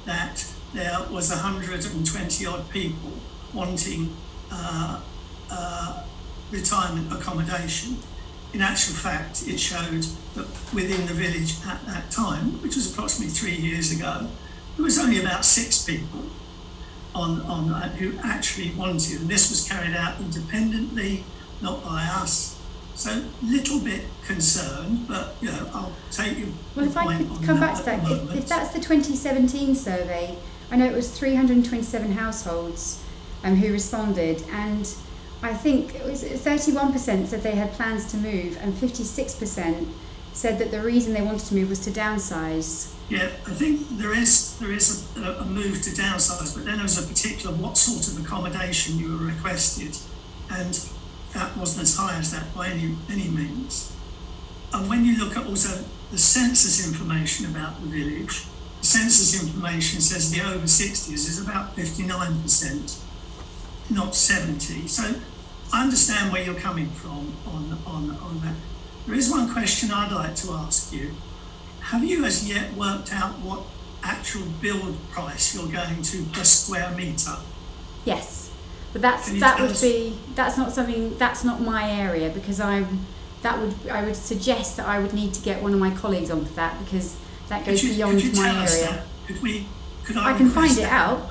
that there was 120 odd people wanting retirement accommodation. In actual fact, it showed that within the village at that time, which was approximately 3 years ago, there was only about 6 people on that who actually wanted, and this was carried out independently, not by us. So little bit concerned, but I'll take your Well, if I could come back to that, if that's the 2017 survey, I know it was 327 households who responded, and I think it was 31% said they had plans to move, and 56% said that the reason they wanted to move was to downsize. Yeah, I think there is a move to downsize, but then there was a particular what sort of accommodation you were requested, and that wasn't as high as that by any means. And when you look at also the census information about the village, the census information says the over 60s is about 59%, not 70. So I understand where you're coming from on that. There is one question I'd like to ask you. Have you as yet worked out what actual build price you're going to per square metre? Yes, but that's not my area, because I would suggest that I would need to get one of my colleagues on for that, because that goes beyond my area. I can find it out.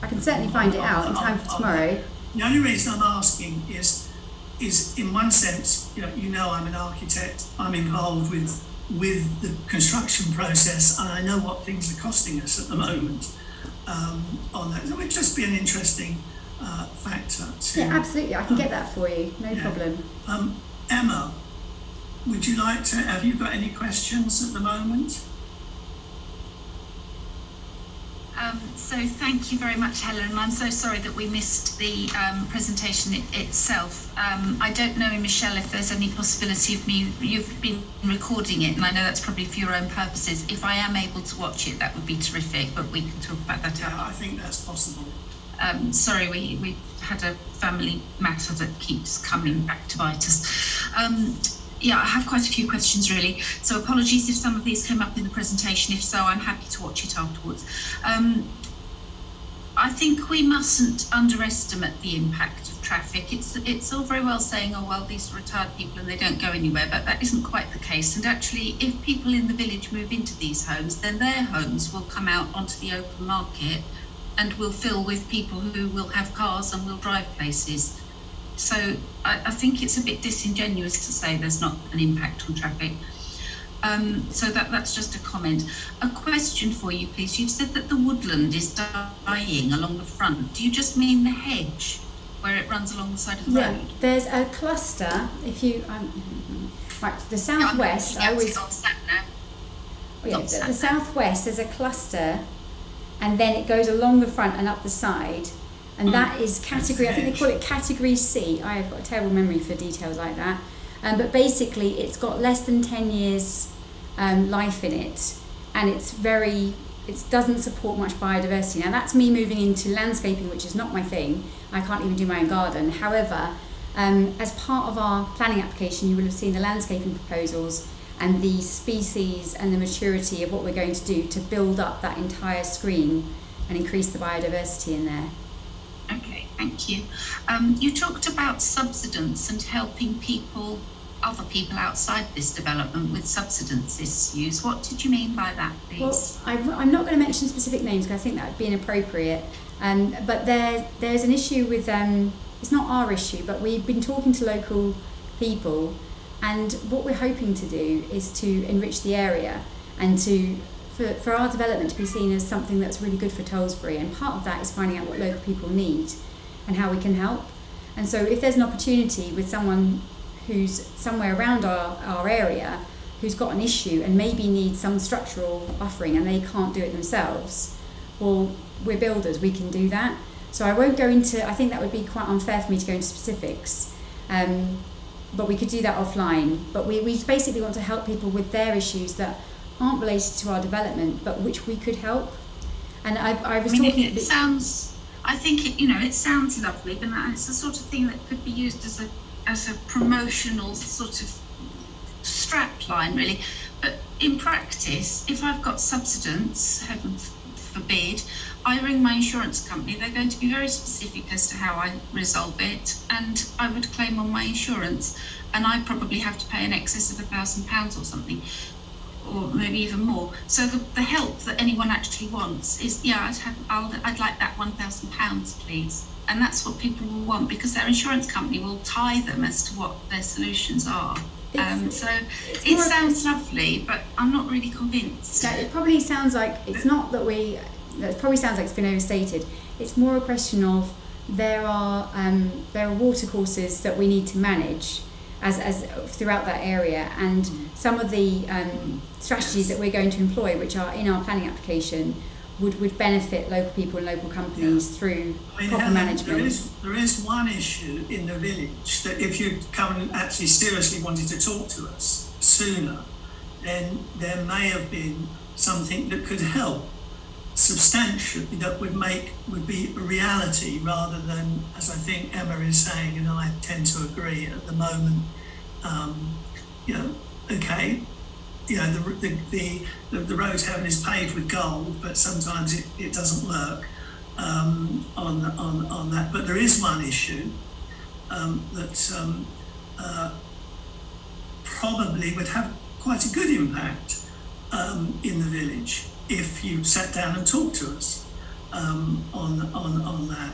I can certainly find it out in time for tomorrow. The only reason I'm asking is in one sense, I'm an architect. I'm involved with the construction process, and I know what things are costing us at the moment on that. So it would just be an interesting factor. Yeah, absolutely. I can get that for you. No problem. Emma, have you got any questions at the moment? So thank you very much, Helen. I'm so sorry that we missed the presentation itself. I don't know, Michelle, if there's any possibility of you've been recording it, and I know that's probably for your own purposes. If I am able to watch it, that would be terrific, but we can talk about that. Yeah, I think that's possible. Sorry, we had a family matter that keeps coming back to bite us. Yeah, I have quite a few questions really. So apologies if some of these came up in the presentation. If so, I'm happy to watch it afterwards. I think we mustn't underestimate the impact of traffic. It's all very well saying, oh, well, these are retired people and they don't go anywhere, but that isn't quite the case. And actually, if people in the village move into these homes, then their homes will come out onto the open market and will fill with people who will have cars and will drive places. So I think it's a bit disingenuous to say there's not an impact on traffic. So that's just a comment. A question for you, please. You've said that the woodland is dying along the front. Do you just mean the hedge where it runs along the side of the road? There's a cluster. If you right, the southwest. The southwest. There's a cluster, and then it goes along the front and up the side, and that is category. I think they call it category C. I have got a terrible memory for details like that. But basically, it's got less than 10 years life in it, and it doesn't support much biodiversity. Now, that's me moving into landscaping, which is not my thing. I can't even do my own garden. However, as part of our planning application, you will have seen the landscaping proposals and the species and the maturity of what we're going to do to build up that entire screen and increase the biodiversity in there. Okay, thank you. You talked about subsidence and helping other people outside this development with subsidence issues. What did you mean by that, please? Well, I'm not going to mention specific names because I think that would be inappropriate. But there's an issue with, it's not our issue, but we've been talking to local people, and what we're hoping to do is to enrich the area and for our development to be seen as something that's really good for Tollesbury, and part of that is finding out what local people need and how we can help. And so if there's an opportunity with someone who's somewhere around our area who's got an issue and maybe needs some structural buffering and they can't do it themselves, well, we're builders, we can do that. So I won't go into, I think that would be quite unfair for me to go into specifics, but we could do that offline. But we basically want to help people with their issues that aren't related to our development, but which we could help. And I was talking. It sounds. I think it sounds lovely, but it's the sort of thing that could be used as a promotional sort of strap line, really. But in practice, if I've got subsidence, heaven forbid, I ring my insurance company. They're going to be very specific as to how I resolve it, and I would claim on my insurance, and I probably have to pay in excess of £1,000 or something, or maybe even more. So the help that anyone actually wants is, I'd like that £1,000, please. And that's what people will want, because their insurance company will tie them as to what their solutions are. So it sounds lovely, but I'm not really convinced. It probably sounds like it's not that it probably sounds like it's been overstated. It's more a question of there are water courses that we need to manage as throughout that area, and some of the strategies that we're going to employ, which are in our planning application, would benefit local people and local companies through proper management. There is one issue in the village that if you'd come and actually seriously wanted to talk to us sooner, then there may have been something that could help substantially, that would be a reality rather than, as I think Emma is saying, and I tend to agree at the moment, the road heaven is paved with gold, but sometimes it doesn't work on that. But there is one issue that probably would have quite a good impact in the village if you sat down and talked to us on that.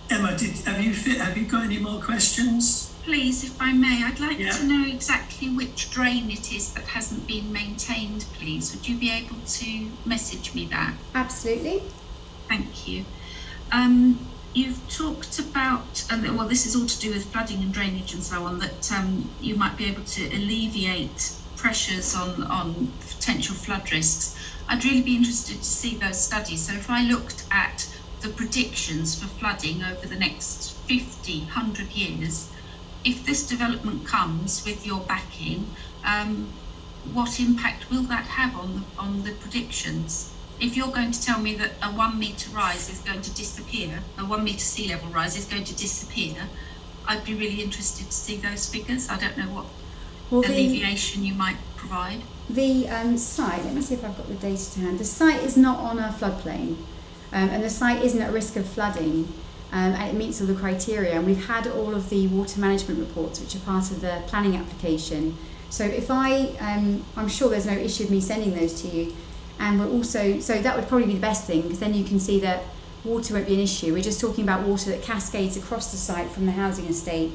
Emma, have you got any more questions? Please, if I may, I'd like to know exactly which drain it is that hasn't been maintained, please. Would you be able to message me that? Absolutely. Thank you. You've talked about, this is all to do with flooding and drainage and so on, that you might be able to alleviate pressures on potential flood risks. I'd really be interested to see those studies. So if I looked at the predictions for flooding over the next 50, 100 years, if this development comes with your backing, what impact will that have on the predictions? If you're going to tell me that a 1 metre rise is going to disappear, a 1 metre sea level rise is going to disappear, I'd be really interested to see those figures. I don't know what alleviation you might provide. The site, let me see if I've got the data to hand. The site is not on a floodplain. and the site isn't at risk of flooding, and it meets all the criteria. And we've had all of the water management reports, which are part of the planning application. So if I'm sure there's no issue with me sending those to you. And we're also, so that would probably be the best thing, because then you can see that water won't be an issue. We're just talking about water that cascades across the site from the housing estate,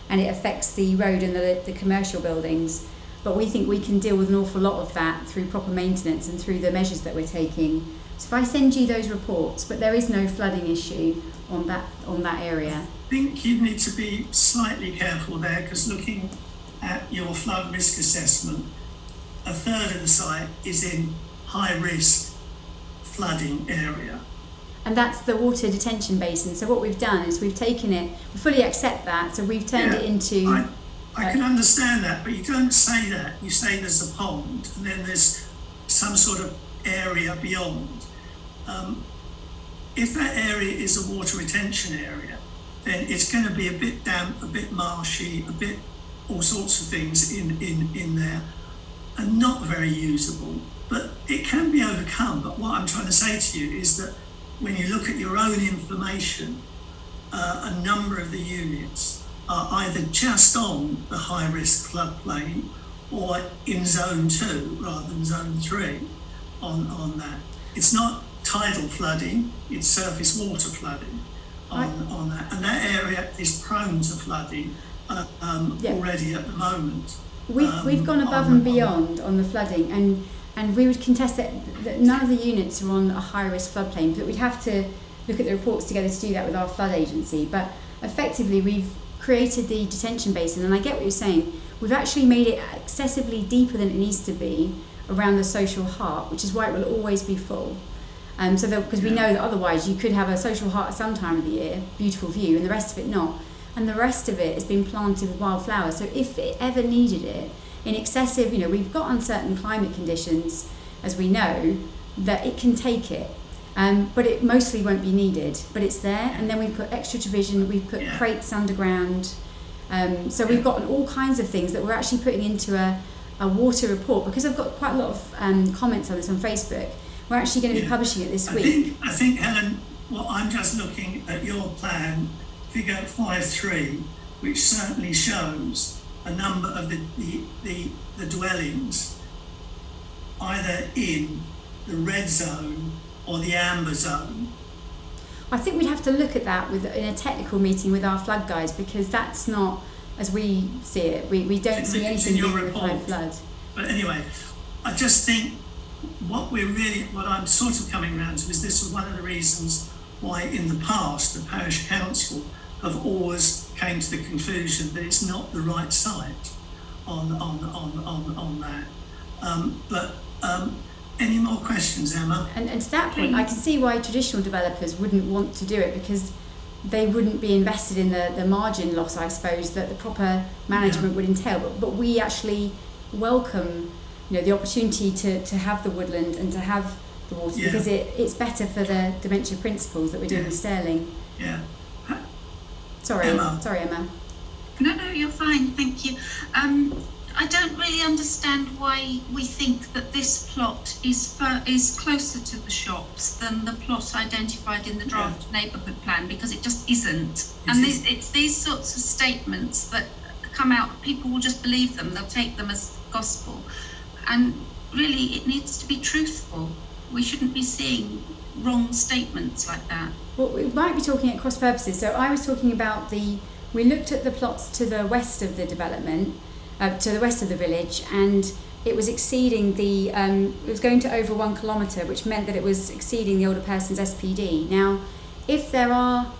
and it affects the road and the commercial buildings. But we think we can deal with an awful lot of that through proper maintenance and through the measures that we're taking. So if I send you those reports, but there is no flooding issue on that area. I think you need to be slightly careful there, because looking at your flood risk assessment, a third of the site is in high risk flooding area. And that's the water detention basin. So what we've done is we've taken it, we fully accept that, so we've turned it into... I can understand that, but you don't say that. You say there's a pond, and then there's some sort of area beyond. If that area is a water retention area, then it's going to be a bit damp, a bit marshy, a bit all sorts of things in there, and not very usable. But it can be overcome. But what I'm trying to say to you is that when you look at your own information, a number of the units are either just on the high risk floodplain or in zone 2 rather than zone 3 on that. It's not tidal flooding, it's surface water flooding on that. And that area is prone to flooding already at the moment. We've gone above and beyond on the flooding, and we would contest that none of the units are on a high risk floodplain, but we'd have to look at the reports together to do that with our flood agency. But effectively we've created the detention basin, and I get what you're saying. We've actually made it excessively deeper than it needs to be around the social heart, which is why it will always be full. Because we know that otherwise you could have a social heart at some time of the year, beautiful view, and the rest of it not. And the rest of it has been planted with wildflowers. So if it ever needed it, in excessive, we've got uncertain climate conditions, as we know, that it can take it. But it mostly won't be needed, but it's there. And then we put extra division, we've put crates underground. So we've got all kinds of things that we're actually putting into a water report, because I've got quite a lot of comments on this on Facebook. We're actually going to be publishing it this week. I think, Helen, I'm just looking at your plan, figure 5.3, which certainly shows a number of the dwellings either in the red zone or the amber zone. I think we'd have to look at that in a technical meeting with our flood guys, because that's not as we see it. We don't see anything doing with high flood. But anyway, I just think what I'm sort of coming around to is this was one of the reasons why in the past the parish council have always came to the conclusion that it's not the right site on that. Any more questions, Emma? And to that point, I can see why traditional developers wouldn't want to do it, because they wouldn't be invested in the margin loss, I suppose, that the proper management would entail. But we actually welcome, the opportunity to have the woodland and to have the water, because it's better for the dementia principles that we're doing with Sterling. Yeah. Sorry, Emma. No, you're fine, thank you. I don't really understand why we think that this plot is closer to the shops than the plot identified in the draft neighbourhood plan, because it just isn't. It's these sorts of statements that come out, people will just believe them, they'll take them as gospel. And really, it needs to be truthful. We shouldn't be seeing wrong statements like that. Well, we might be talking at cross purposes. So I was talking about we looked at the plots to the west of the development, to the west of the village, and it was exceeding it was going to over 1 kilometre, which meant that it was exceeding the older person's SPD. Now, if there are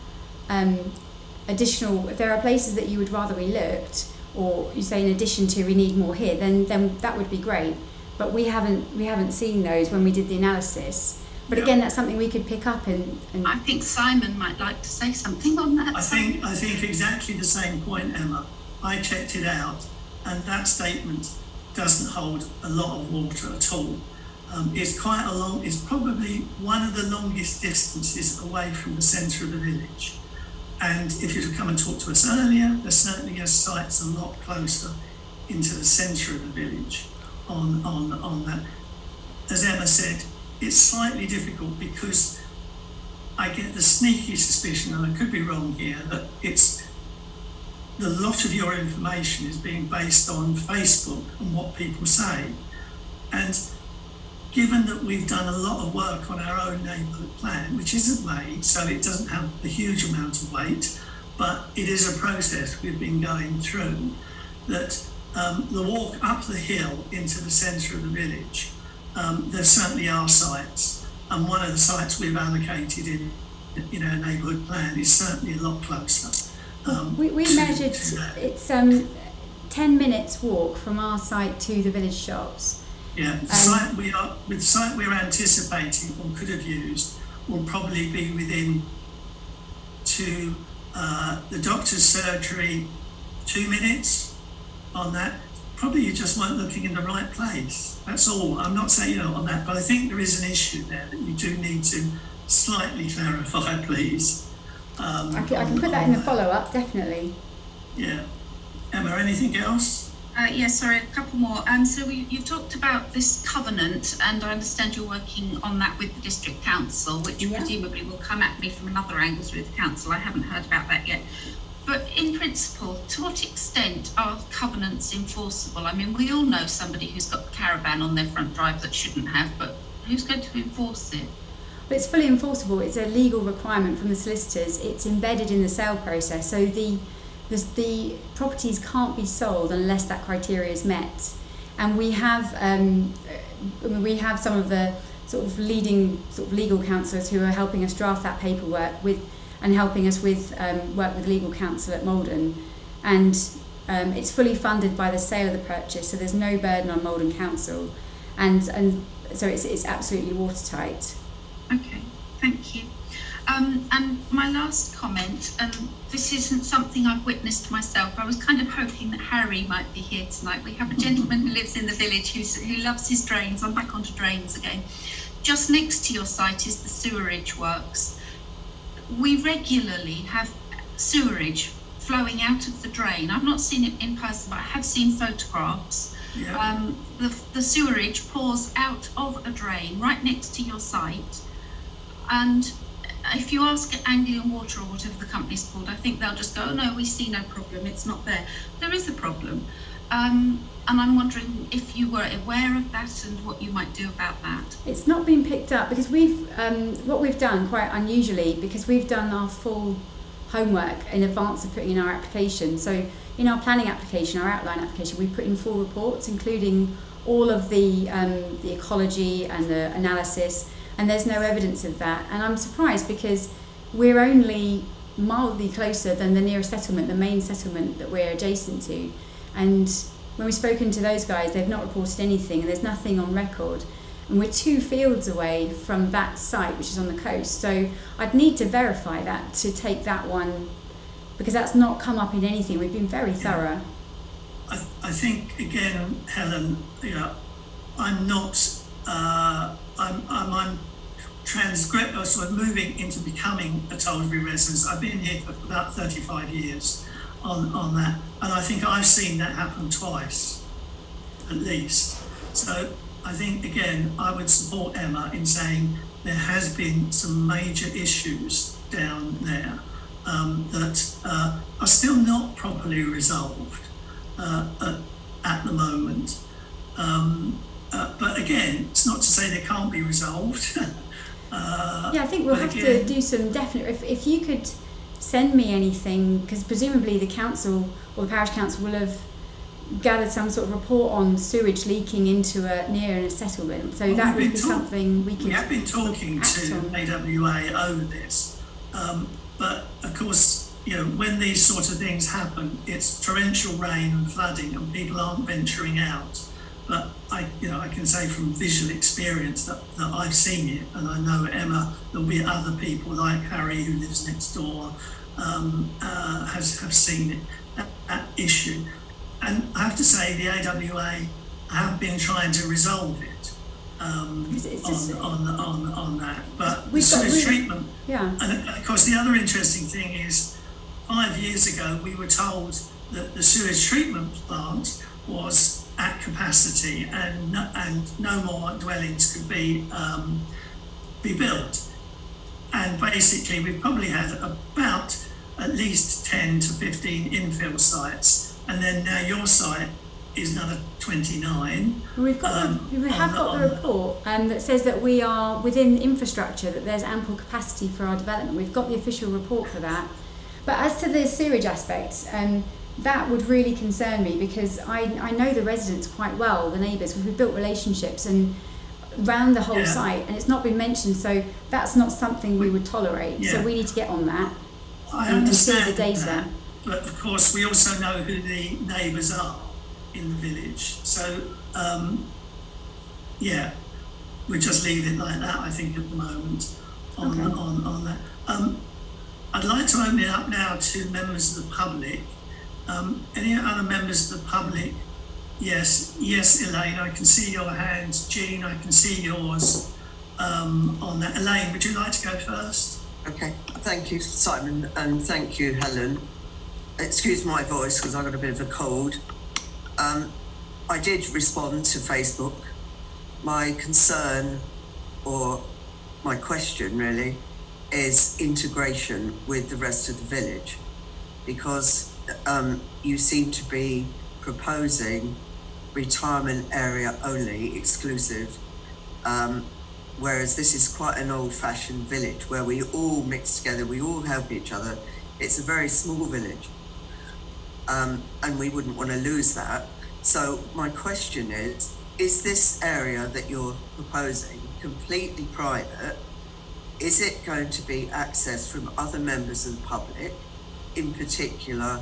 if there are places that you would rather we looked, or you say in addition to we need more here, then that would be great. But we haven't seen those when we did the analysis. But again, that's something we could pick up and I think Simon might like to say something on that. I think exactly the same point, Emma. I checked it out, and that statement doesn't hold a lot of water at all. It's probably one of the longest distances away from the centre of the village. And if you'd have come and talked to us earlier, there certainly are sites a lot closer into the centre of the village on that. As Emma said, it's slightly difficult because I get the sneaky suspicion, and I could be wrong here, that the lot of your information is being based on Facebook and what people say. And given that we've done a lot of work on our own neighbourhood plan, which isn't made, so it doesn't have a huge amount of weight, but it is a process we've been going through, that the walk up the hill into the centre of the village, there certainly are sites, and one of the sites we've allocated in our neighbourhood plan is certainly a lot closer. We measured, it's 10 minutes walk from our site to the village shops. Yeah, the site we're anticipating or could have used will probably be within to the doctor's surgery 2 minutes on that. Probably you just weren't looking in the right place. That's all. I'm not saying on that, but I think there is an issue there that you do need to slightly clarify, please. I can put that in the follow-up, definitely. Yeah. Emma, anything else? Yes, sorry, a couple more. So you've talked about this covenant, and I understand you're working on that with the district council, which presumably will come at me from another angle through the council. I haven't heard about that yet. But in principle, to what extent are covenants enforceable? I mean, we all know somebody who's got a caravan on their front drive that shouldn't have, but who's going to enforce it? But it's fully enforceable. It's a legal requirement from the solicitors. It's embedded in the sale process. So the properties can't be sold unless that criteria is met. And we have some of the sort of leading sort of legal counsellors who are helping us draft that paperwork and helping us with work with legal counsel at Malden. And it's fully funded by the sale of the purchase, so there's no burden on Malden Council. And so it's absolutely watertight. Okay, thank you. And my last comment, this isn't something I've witnessed myself. I was kind of hoping that Harry might be here tonight. We have a gentleman who lives in the village who loves his drains. I'm back onto drains again. Just next to your site is the sewerage works. We regularly have sewerage flowing out of the drain. I've not seen it in person, but I have seen photographs. Yeah. The sewerage pours out of a drain right next to your site. And if you ask Anglian Water or whatever the company's called, I think they'll just go, oh no, we see no problem, it's not there. There is a problem. And I'm wondering if you were aware of that and what you might do about that. It's not been picked up because what we've done quite unusually, because we've done our full homework in advance of putting in our application. So in our planning application, our outline application, we put in full reports, including all of the ecology and the analysis, and there's no evidence of that. And I'm surprised because we're only mildly closer than the nearest settlement, the main settlement that we're adjacent to. And when we've spoken to those guys, they've not reported anything, and there's nothing on record. And we're 2 fields away from that site, which is on the coast. So I'd need to verify that to take that one, because that's not come up in anything. We've been very thorough. I think, again, Helen, I'm not, I'm sort of moving into becoming a Tollesbury resident. I've been here for about 35 years on that, and I think I've seen that happen twice, at least. So I think, again, I would support Emma in saying there has been some major issues down there that are still not properly resolved at the moment. But again, it's not to say they can't be resolved. Yeah, I think we'll have to do some definite. If you could send me anything, because presumably the council or the parish council will have gathered some sort of report on sewage leaking into near a settlement. So that would be something we could. We have been talking to AWA over this, but of course, when these sort of things happen, it's torrential rain and flooding, and people aren't venturing out. But I can say from visual experience that I've seen it, and I know Emma, there'll be other people like Harry who lives next door, have seen it, that issue. And I have to say the AWA have been trying to resolve it on that. But the sewage treatment, and of course the other interesting thing is 5 years ago we were told that the sewage treatment plant was at capacity and no more dwellings could be built. and basically we've probably had about at least 10 to 15 infill sites, and then now your site is another 29. We have got the report that says that we are within infrastructure, that there's ample capacity for our development. We've got the official report for that. But as to the sewerage aspect, that would really concern me, because I know the residents quite well, the neighbours, because we've built relationships and around the whole site, and it's not been mentioned, so that's not something we would tolerate. So we need to get on that. I understand see the data. that, but of course we also know who the neighbours are in the village. So we just leave it like that, I think, at the moment on that. I'd like to open it up now to members of the public. Any other members of the public? Yes, Elaine, I can see your hands. Jean, I can see yours on that. Elaine, would you like to go first? Okay, thank you, Simon, and thank you, Helen. Excuse my voice because I got a bit of a cold. I did respond to Facebook. My concern, or my question really, is integration with the rest of the village, because you seem to be proposing retirement area only, exclusive, whereas this is quite an old-fashioned village where we all mix together, we all help each other. It's a very small village, and we wouldn't want to lose that. So my question is this area that you're proposing completely private? Is it going to be accessed from other members of the public, in particular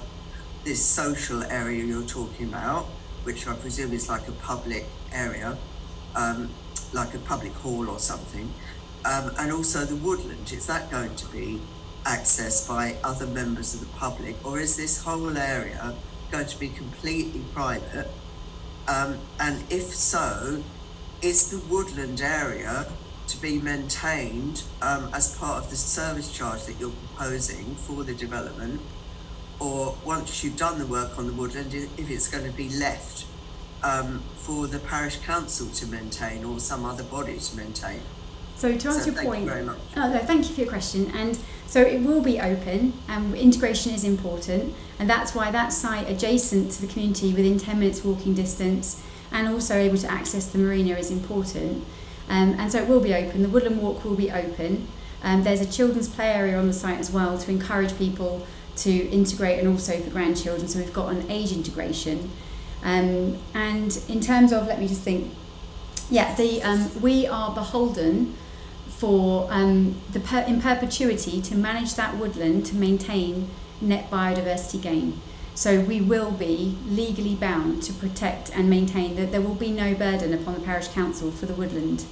this social area you're talking about, which I presume is like a public area, like a public hall or something, and also the woodland? Is that going to be accessed by other members of the public, or is this whole area going to be completely private? And if so, is the woodland area to be maintained as part of the service charge that you're proposing for the development, or once you've done the work on the woodland, if it's going to be left for the parish council to maintain or some other body to maintain? So to answer your point, thank you very much. Thank you for your question. And so it will be open, and integration is important, and that's why that site adjacent to the community within 10 minutes walking distance and also able to access the marina is important. And so it will be open. The woodland walk will be open. There's a children's play area on the site as well to encourage people to integrate, and also for grandchildren, so we've got an age integration. And in terms of, let me just think, we are beholden for in perpetuity to manage that woodland to maintain net biodiversity gain. So we will be legally bound to protect and maintain that there will be no burden upon the parish council for the woodland,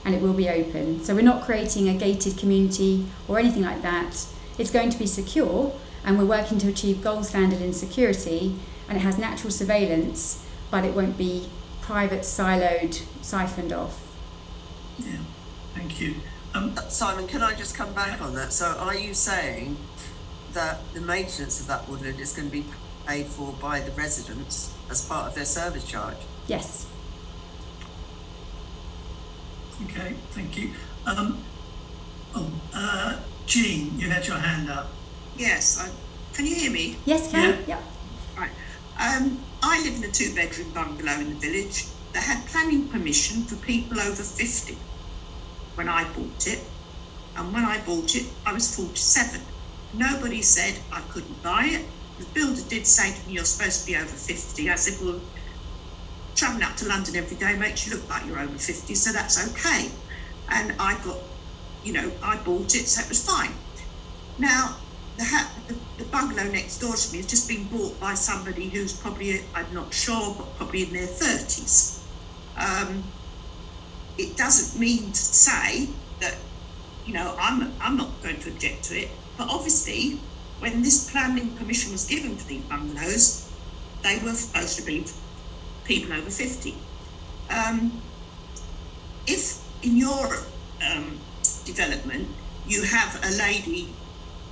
and it will be open. So we're not creating a gated community or anything like that. It's going to be secure, and we're working to achieve gold standard in security, and it has natural surveillance, but it won't be private, siloed, siphoned off. Yeah, thank you. Simon, can I just come back on that? So are you saying that the maintenance of that woodland is going to be paid for by the residents as part of their service charge? Yes. Okay, thank you. Jean, you had your hand up. Yes, can you hear me? Yes, can. Yeah. Right. I live in a 2-bedroom bungalow in the village that had planning permission for people over 50 when I bought it. And when I bought it, I was 47. Nobody said I couldn't buy it. The builder did say to me, you're supposed to be over 50. I said, well, travelling up to London every day makes you look like you're over 50, so that's okay. And I got, I bought it, so it was fine. Now, the bungalow next door to me has just been bought by somebody who's probably, I'm not sure, but probably in their 30s. It doesn't mean to say that, I'm not going to object to it, but obviously, when this planning permission was given for these bungalows, they were supposed to be people over 50. If in your development you have a lady,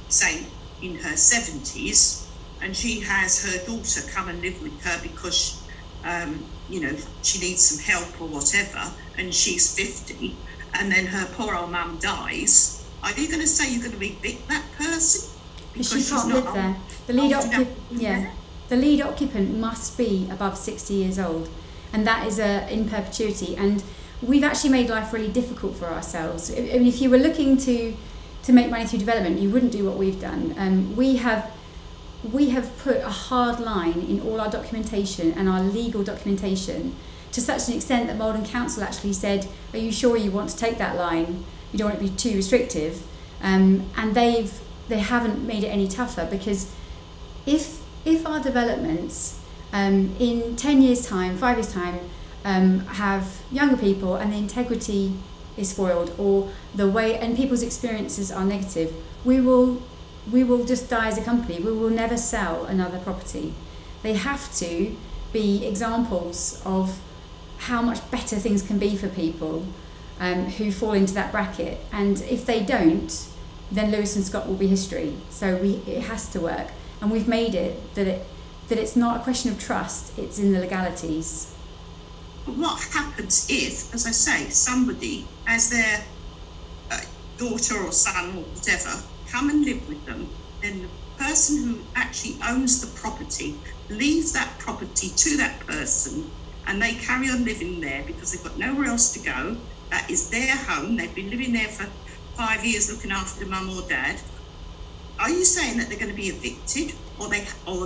say in her 70s, and she has her daughter come and live with her because she needs some help or whatever, and she's 50, and then her poor old mum dies, Are you going to say you're going to evict that person? Because she can't live there. The lead the lead occupant must be above 60 years old, and that is in perpetuity. And we've actually made life really difficult for ourselves. I mean, if you were looking to make money through development, you wouldn't do what we've done. We have put a hard line in all our documentation and our legal documentation, to such an extent that Malden Council actually said, "Are you sure you want to take that line? You don't want it to be too restrictive." And they haven't made it any tougher, because if our developments in 10 years' time, 5 years' time, have younger people and the integrity is spoiled, or the way and people's experiences are negative, we will just die as a company. We will never sell another property. They have to be examples of how much better things can be for people who fall into that bracket. And if they don't, then Lewis and Scott will be history. So it has to work. And we've made it that it's not a question of trust, it's in the legalities. But what happens if, as I say, somebody, as their daughter or son or whatever, come and live with them, then the person who actually owns the property leaves that property to that person, and they carry on living there because they've got nowhere else to go. That is their home. They've been living there for 5 years looking after mum or dad. Are you saying that they're going to be evicted, or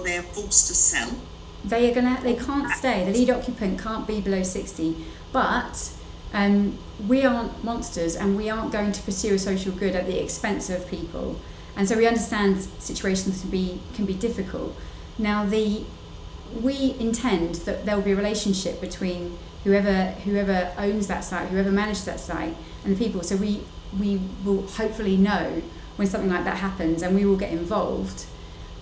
they're forced to sell? They can't stay. The lead occupant can't be below 60. But we aren't monsters, and we aren't going to pursue a social good at the expense of people. And so we understand situations can be difficult. Now we intend that there will be a relationship between whoever owns that site, whoever manages that site, and the people. So we will hopefully know when something like that happens, and we will get involved.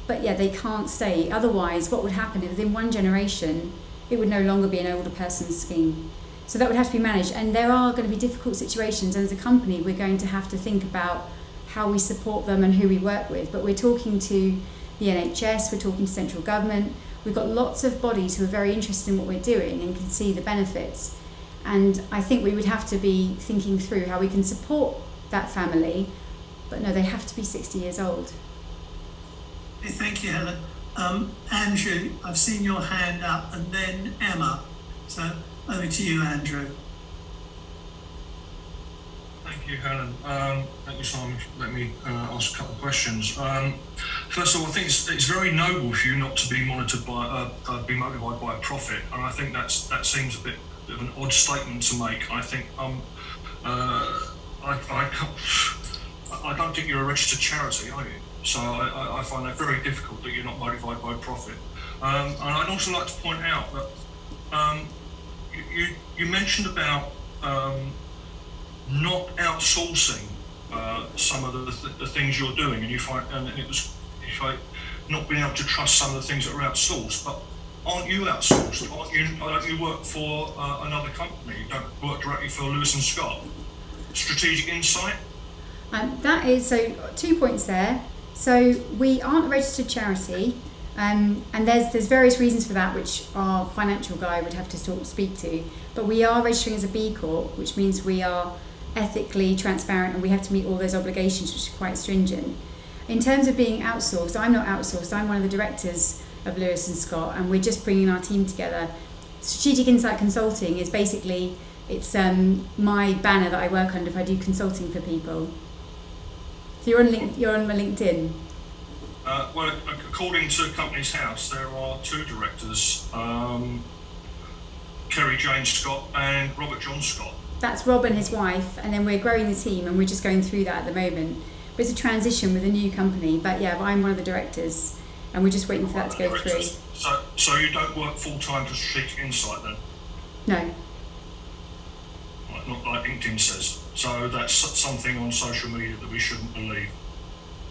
But yeah, they can't stay. Otherwise, what would happen is within one generation, it would no longer be an older person's scheme. So that would have to be managed. And there are going to be difficult situations. And as a company, we're going to have to think about how we support them and who we work with. But we're talking to the NHS, we're talking to central government. We've got lots of bodies who are very interested in what we're doing and can see the benefits. And I think we would have to be thinking through how we can support that family. But no, they have to be 60 years old. Okay, thank you, Helen. Andrew, I've seen your hand up, and then Emma. So over to you, Andrew. Thank you, Helen. Thank you, Simon, for letting me ask a couple of questions. First of all, I think it's very noble for you not to be motivated by a profit, and I think that seems a bit of an odd statement to make. I think I don't think you're a registered charity, are you? So I find that very difficult that you're not motivated by profit. And I'd also like to point out that you mentioned about not outsourcing some of the things you're doing, and it was not being able to trust some of the things that are outsourced. But aren't you outsourced? Don't you work for another company? You don't work directly for Lewis and Scott? Strategic Insight? That is, so 2 points there. So we aren't a registered charity, and there's various reasons for that, which our financial guy would have to speak to. But we are registering as a B Corp, which means we are ethically transparent, and we have to meet all those obligations, which are quite stringent. In terms of being outsourced, I'm not outsourced. I'm one of the directors of Lewis and Scott, and we're just bringing our team together. Strategic Insight Consulting is basically, it's my banner that I work under if I do consulting for people. So you're on my LinkedIn. Well, according to Companies House, there are 2 directors, Kerry Jane Scott and Robert John Scott. That's Rob and his wife, and then we're growing the team, and we're just going through that at the moment. But it's a transition with a new company. But yeah, I'm one of the directors, and we're just waiting for that to go through. So you don't work full-time for Strategic Insight then? No. Not like LinkedIn says. So that's something on social media that we shouldn't believe.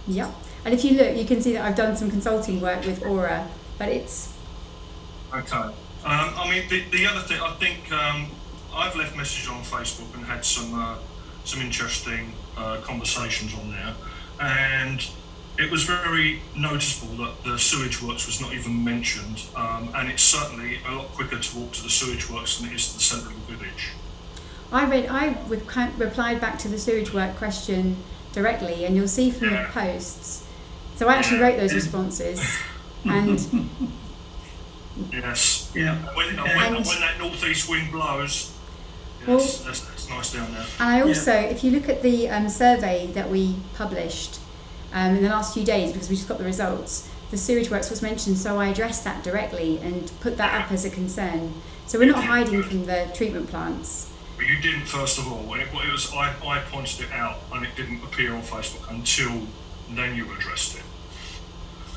Yep. And if you look, you can see that I've done some consulting work with Aura, but it's... Okay. I mean, the other thing, I think I've left messages on Facebook and had some interesting conversations on there, and it was very noticeable that the sewage works was not even mentioned, and it's certainly a lot quicker to walk to the sewage works than it is to the centre of the village. I replied back to the sewage work question directly, and you'll see from the posts. So I actually wrote those responses, and yes, Yeah. when that northeast wind blows, yes, that's nice down there. And I also, if you look at the survey that we published in the last few days, because we just got the results, the sewage works was mentioned, so I addressed that directly and put that up as a concern. So we're not hiding from the treatment plants. But you didn't, first of all. It was I pointed it out, and it didn't appear on Facebook until then you addressed it.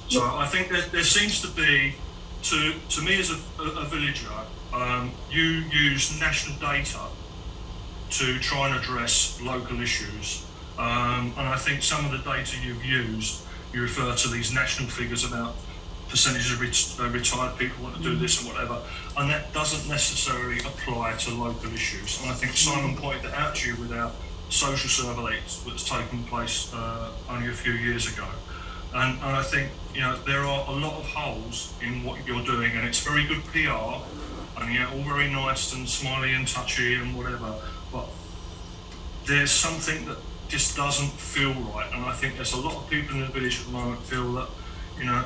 So I think there seems to be, to me as a villager, you use national data to try and address local issues. And I think some of the data you've used, you refer to these national figures about percentage of retired people want to do this and whatever, and that doesn't necessarily apply to local issues. And I think Simon pointed that out to you with our social survey that's taken place only a few years ago. And I think, you know, there are a lot of holes in what you're doing, and it's very good PR, and yeah, all very nice and smiley and touchy and whatever, but there's something that just doesn't feel right. And I think there's a lot of people in the village at the moment feel that, you know,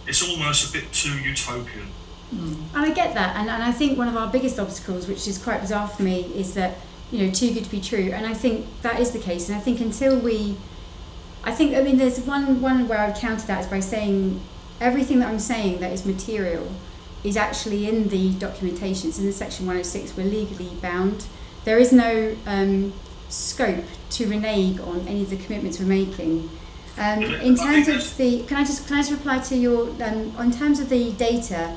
it's almost a bit too utopian. And I get that, and I think one of our biggest obstacles, which is quite bizarre for me, is that, you know, too good to be true. And I think that is the case. And I think until we, I mean, there's one where I would counter that is by saying everything that I'm saying that is material is actually in the documentation. It's in the section 106. We're legally bound. There is no scope to renege on any of the commitments we're making. In terms of the, can I just reply to your, in terms of the data,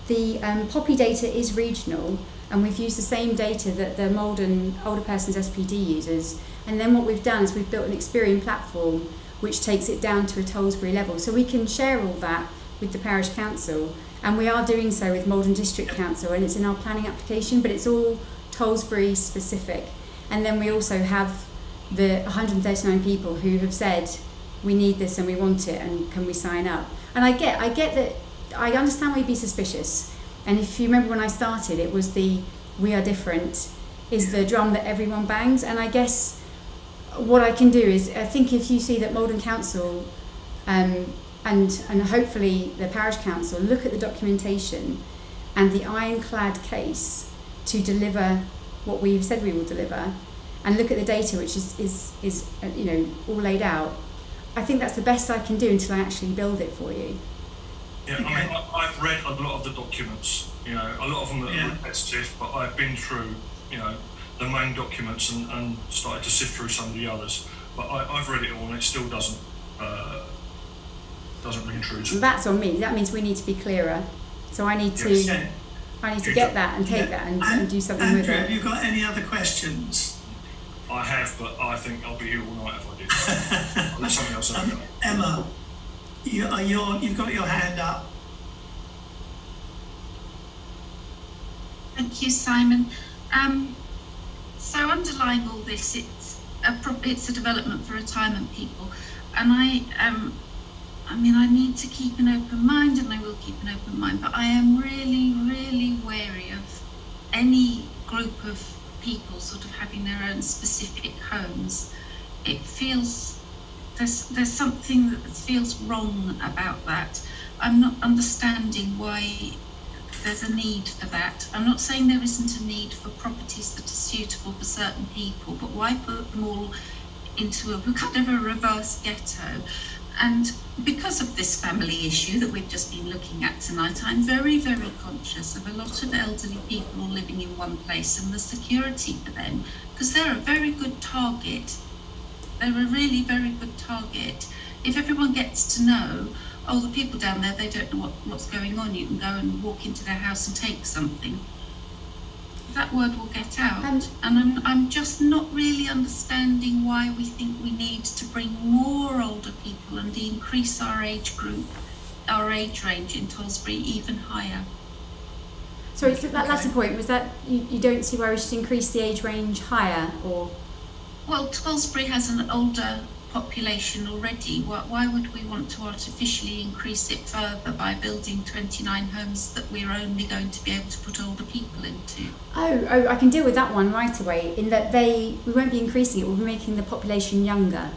the poppy data is regional, and we've used the same data that the Malden Older Persons SPD uses. And then what we've done is we've built an Experian platform which takes it down to a Tollesbury level. So we can share all that with the Parish Council, and we are doing so with Malden District Council, and it's in our planning application, but it's all Tollesbury specific. And then we also have the 139 people who have said, we need this and we want it, and can we sign up? And I get that, I understand why you'd be suspicious. And if you remember when I started, it was the "we are different" is the drum that everyone bangs. And I guess what I can do is, I think if you see that Malden Council and hopefully the Parish Council look at the documentation and the ironclad case to deliver what we've said we will deliver, and look at the data which is you know, all laid out, I think that's the best I can do until I actually build it for you. Yeah, I mean, I've read a lot of the documents, you know, a lot of them are repetitive, but I've been through, you know, the main documents and started to sift through some of the others. But I've read it all, and it still doesn't ring true to me. That's on me. That means we need to be clearer. So I need to get that and take that and do something with it. Have you got any other questions? I have, but I think I'll be here all night if I did. Unless something else has got. Emma, you've got your hand up. Thank you, Simon. So underlying all this, it's a development for retirement people, and I mean, I need to keep an open mind, and I will keep an open mind, but I am really, really wary of any group of people sort of having their own specific homes. It feels, there's something that feels wrong about that. I'm not understanding why there's a need for that. I'm not saying there isn't a need for properties that are suitable for certain people, but why put them all into a kind of a reverse ghetto? And because of this family issue that we've just been looking at tonight, I'm very, very conscious of a lot of elderly people living in one place and the security for them, because they're a very good target. They're a really very good target. If everyone gets to know, oh, the people down there, they don't know what's going on, you can go and walk into their house and take something, that word will get out. And I'm just not really understanding why we think we need to bring more older people and increase our age group, our age range in Tollesbury even higher. Sorry, so that latter point, was that you don't see why we should increase the age range higher, or? Well, Tollesbury has an older population already. Why would we want to artificially increase it further by building 29 homes that we're only going to be able to put older people into? Oh, I can deal with that one right away, in that we won't be increasing it, we'll be making the population younger.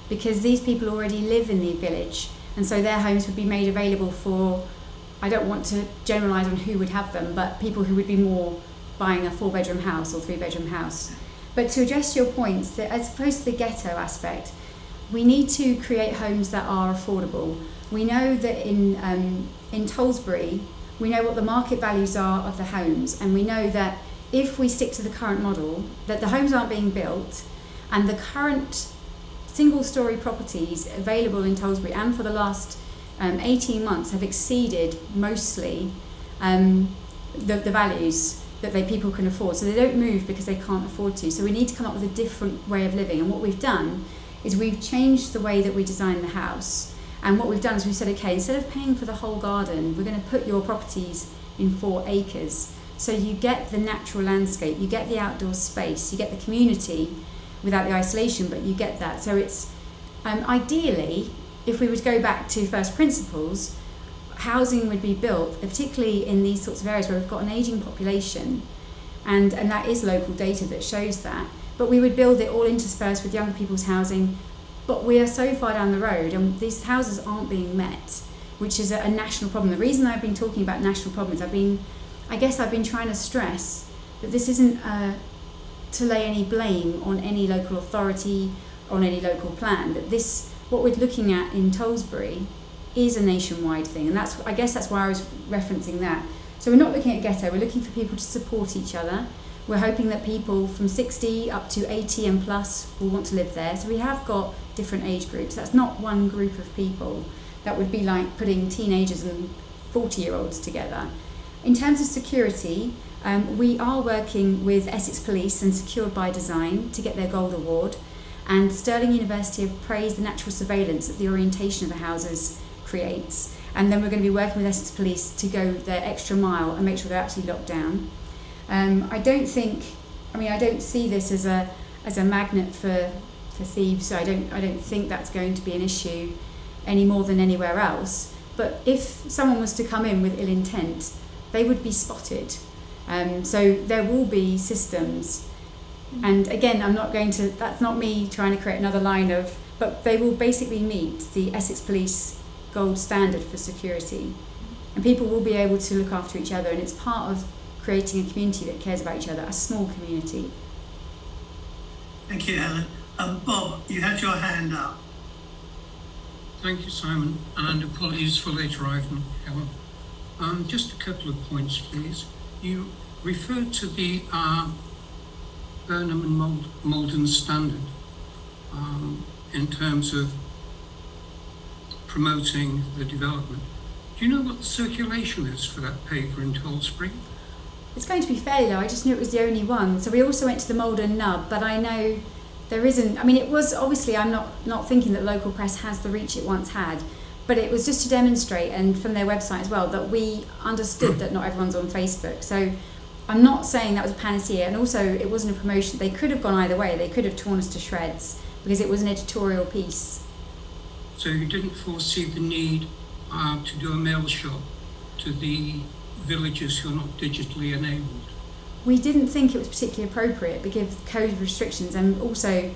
because these people already live in the village, and so their homes would be made available for, I don't want to generalise on who would have them, but people who would be more buying a 4-bedroom house or 3-bedroom house. But to address your points, that as opposed to the ghetto aspect, we need to create homes that are affordable. We know that in Tollesbury, we know what the market values are of the homes, and we know that if we stick to the current model, that the homes aren't being built, and the current single-storey properties available in Tollesbury and for the last 18 months have exceeded mostly the values that people can afford. So they don't move because they can't afford to. So we need to come up with a different way of living. And what we've done is we've changed the way that we design the house. And what we've done is we've said, okay, instead of paying for the whole garden, we're going to put your properties in 4 acres. So you get the natural landscape, you get the outdoor space, you get the community without the isolation, but you get that. So it's ideally, if we would go back to first principles, housing would be built, particularly in these sorts of areas where we've got an ageing population, and that is local data that shows that. But we would build it all interspersed with young people's housing. But we are so far down the road, and these houses aren't being met, which is a national problem. The reason I've been talking about national problems, I've been trying to stress that this isn't to lay any blame on any local authority, on any local plan. That what we're looking at in Tollesbury is a nationwide thing, and I guess that's why I was referencing that. So we're not looking at ghetto, we're looking for people to support each other. We're hoping that people from 60 up to 80 and plus will want to live there. So we have got different age groups. That's not one group of people. That would be like putting teenagers and 40-year-olds together. In terms of security, we are working with Essex Police and Secured by Design to get their Gold Award. And Stirling University have praised the natural surveillance that the orientation of the houses creates. And then we're going to be working with Essex Police to go their extra mile and make sure they're actually locked down. I don't see this as a magnet for thieves. So I don't think that's going to be an issue any more than anywhere else. But if someone was to come in with ill intent, they would be spotted. So there will be systems. And again, that's not me trying to create another line but they will basically meet the Essex Police gold standard for security. And people will be able to look after each other, and it's part of creating a community that cares about each other, a small community. Thank you, Helen. Bob, you had your hand up. Thank you, Simon, and apologies for late arrival, Helen. Just a couple of points, please. You referred to the Burnham and Malden standard in terms of promoting the development. Do you know what the circulation is for that paper in Tollesbury? It's going to be fairly low. I just knew it was the only one. So we also went to the Malden Nub, but I know there isn't. I mean, it was obviously, I'm not thinking that local press has the reach it once had, but it was just to demonstrate, and from their website as well, that we understood that not everyone's on Facebook. So I'm not saying that was a panacea, and also it wasn't a promotion. They could have gone either way. They could have torn us to shreds because it was an editorial piece. So you didn't foresee the need to do a mail shot to the villagers who are not digitally enabled? We didn't think it was particularly appropriate because of COVID restrictions, and also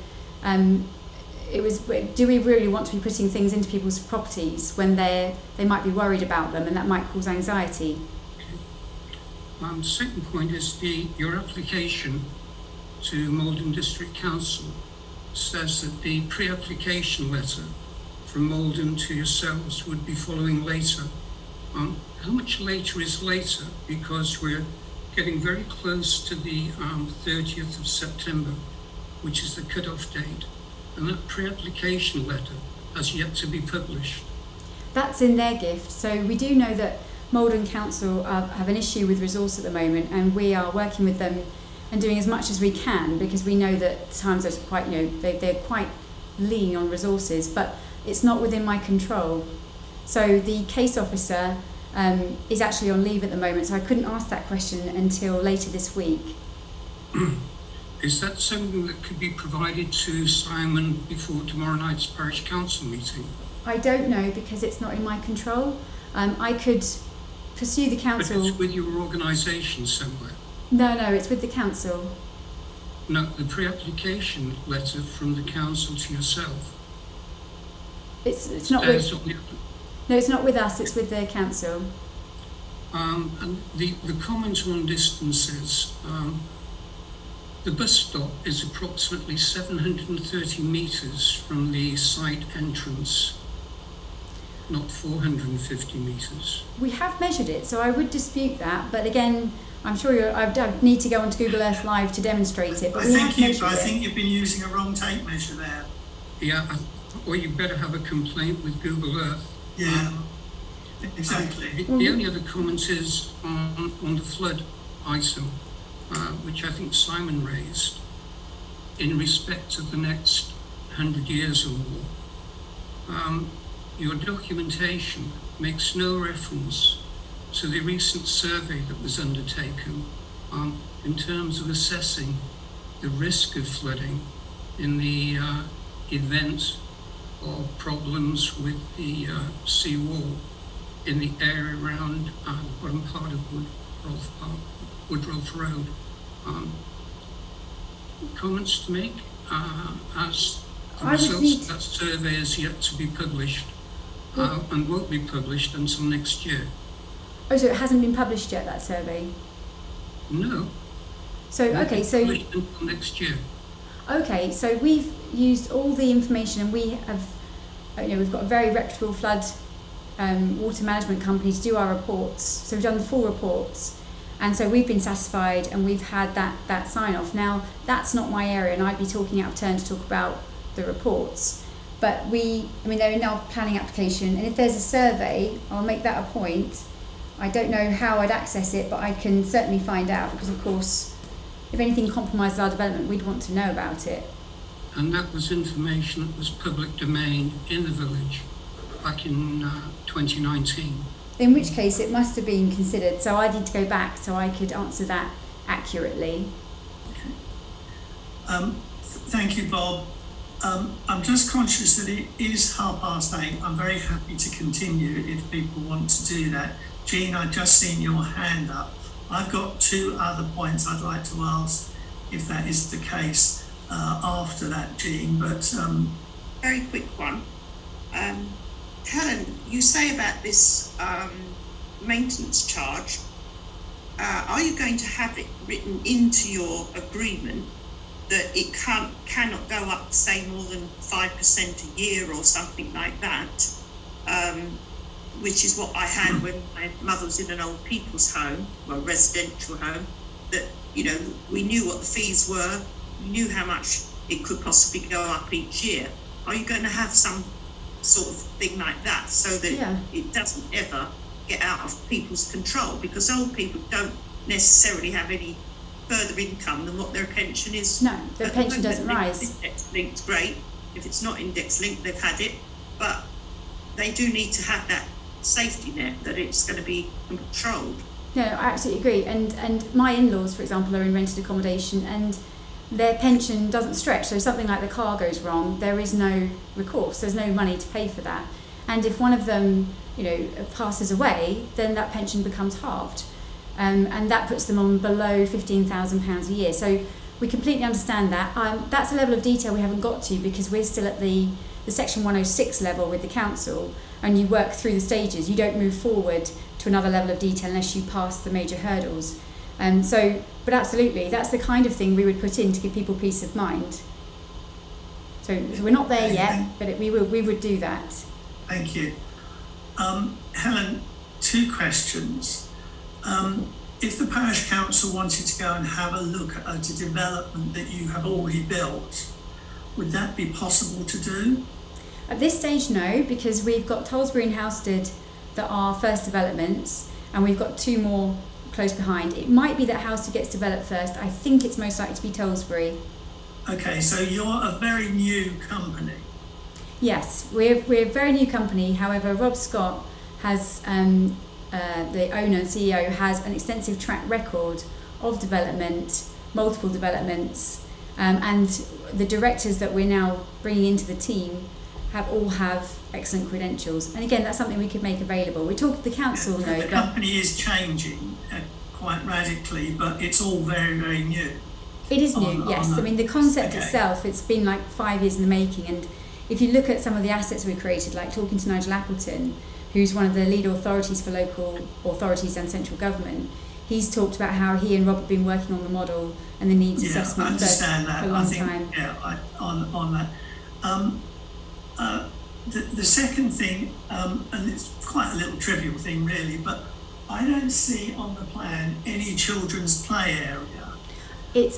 it was, do we really want to be putting things into people's properties when they might be worried about them, and that might cause anxiety? Okay. Second point is your application to Malden District Council says that the pre-application letter from Malden to yourselves would be following later. How much later is later? Because we're getting very close to the 30th of September, which is the cut-off date, and that pre-application letter has yet to be published. That's in their gift. So we do know that Malden Council have an issue with resource at the moment, and we are working with them and doing as much as we can, because we know that times are quite, they're quite lean on resources, but it's not within my control. So the case officer is actually on leave at the moment, so I couldn't ask that question until later this week. Is that something that could be provided to Simon before tomorrow night's Parish Council meeting? I don't know, because it's not in my control. I could pursue the council. But it's with your organisation somewhere? No, it's with the council. No, the pre-application letter from the council to yourself. It's not with... No, it's not with us, it's with the council. And the comment on distances, the bus stop is approximately 730 metres from the site entrance, not 450 metres. We have measured it, so I would dispute that, but again, I'm sure I need to go onto Google Earth Live to demonstrate it, but I think you've been using a wrong tape measure there. Yeah, or you better have a complaint with Google Earth. Yeah, exactly. The only other comment is on the flood item, which I think Simon raised, in respect of the next 100 years or more. Your documentation makes no reference to the recent survey that was undertaken in terms of assessing the risk of flooding in the event of problems with the seawall in the area around the bottom part of Woodroffe Road. Comments to make as the results of that survey is yet to be published and won't be published until next year. Oh, so it hasn't been published yet, that survey? No. So, okay, so... Until next year. Okay, so we've used all the information, and we have, we've got a very reputable flood water management company to do our reports. So we've done the full reports, and so we've been satisfied, and we've had that sign off. Now, that's not my area, and I'd be talking out of turn to talk about the reports. But they're in our planning application, and if there's a survey, I'll make that a point. I don't know how I'd access it, but I can certainly find out, because of course, if anything compromises our development, we'd want to know about it. And that was information that was public domain in the village back in 2019. In which case it must have been considered, so I need to go back so I could answer that accurately. Okay. Thank you, Bob. I'm just conscious that it is 8:30. I'm very happy to continue if people want to do that. Jean, I've just seen your hand up. I've got two other points I'd like to ask, if that is the case, after that, Jean, but... Very quick one. Helen, you say about this maintenance charge, are you going to have it written into your agreement that it cannot go up, say, more than 5% a year or something like that? Which is what I had when my mother was in an old people's home, well, residential home, that, we knew what the fees were, we knew how much it could possibly go up each year. Are you going to have some sort of thing like that so that it doesn't ever get out of people's control? Because old people don't necessarily have any further income than what their pension is. No, their pension doesn't rise. Index-linked, great. If it's not index-linked, they've had it. But they do need to have that safety net that it's going to be controlled. No, I absolutely agree. And my in-laws, for example, are in rented accommodation, and their pension doesn't stretch. So something like the car goes wrong, there is no recourse. There's no money to pay for that. And if one of them, passes away, then that pension becomes halved, and that puts them on below £15,000 a year. So we completely understand that. That's a level of detail we haven't got to, because we're still at the Section 106 level with the council, and you work through the stages. You don't move forward to another level of detail unless you pass the major hurdles. But absolutely, that's the kind of thing we would put in to give people peace of mind. So we're not there yet, but we would do that. Thank you. Helen, two questions. If the parish council wanted to go and have a look at a development that you have already built, would that be possible to do? At this stage, no, because we've got Tollesbury and Housestead that are first developments, and we've got two more close behind. It might be that Housestead gets developed first. I think it's most likely to be Tollesbury. Okay, so you're a very new company. Yes, we're a very new company. However, Rob Scott has, the owner and CEO, has an extensive track record of development, multiple developments, and the directors that we're now bringing into the team have excellent credentials. And again, that's something we could make available. We talked to the council, though. The company is changing quite radically, but it's all very, very new. It is new, yes. I mean, the concept itself, it's been like 5 years in the making, and if you look at some of the assets we created, like talking to Nigel Appleton, who's one of the lead authorities for local authorities and central government, he's talked about how he and Rob have been working on the model and the needs assessment for a long time. Yeah, on that. The second thing, and it's quite a little trivial thing really, but I don't see on the plan any children's play area. It's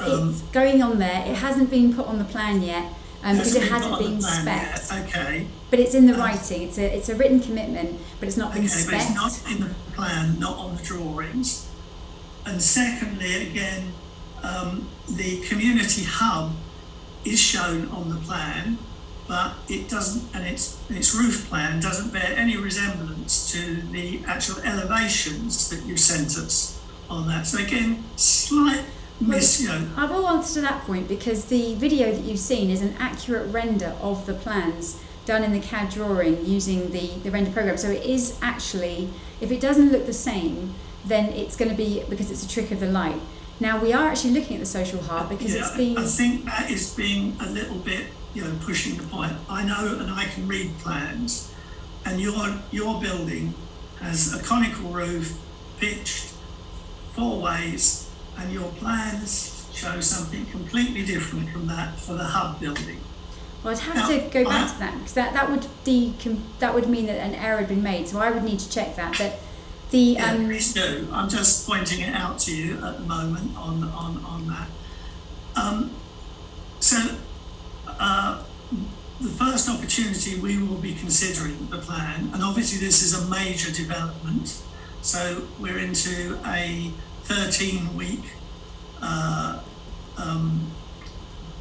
going on there. It hasn't been put on the plan yet because it hasn't been spec'd. Okay. But it's in the writing. It's a written commitment, but it's not been spec'd. But it's not in the plan, not on the drawings. And secondly, again, the community hub is shown on the plan, but it doesn't, and its roof plan doesn't bear any resemblance to the actual elevations that you sent us on that. So again, slight I will answer to that point because the video that you've seen is an accurate render of the plans done in the CAD drawing using the render program. So it is actually, if it doesn't look the same, then it's going to be because it's a trick of the light. Now we are actually looking at the social hub because it's been... I think that is being a little bit, pushing the point. I know and I can read plans, and your building has a conical roof, pitched 4 ways, and your plans show something completely different from that for the hub building. Well, I'd have to go back to that because that would mean that an error had been made. So I would need to check that. But please do. I'm just pointing it out to you at the moment on that. The first opportunity we will be considering the plan, and obviously this is a major development. So we're into a 13-week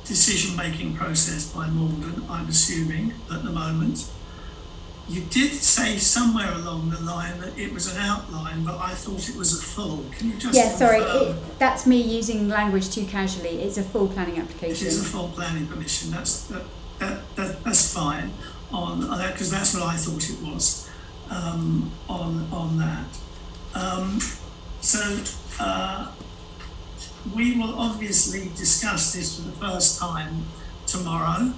decision-making process by Malden, I'm assuming, at the moment. You did say somewhere along the line that it was an outline, but I thought it was a full. Can you just confirm? That's me using language too casually. It's a full planning application. It is a full planning permission. That's fine on that, because that's what I thought it was on that. We will obviously discuss this for the first time tomorrow.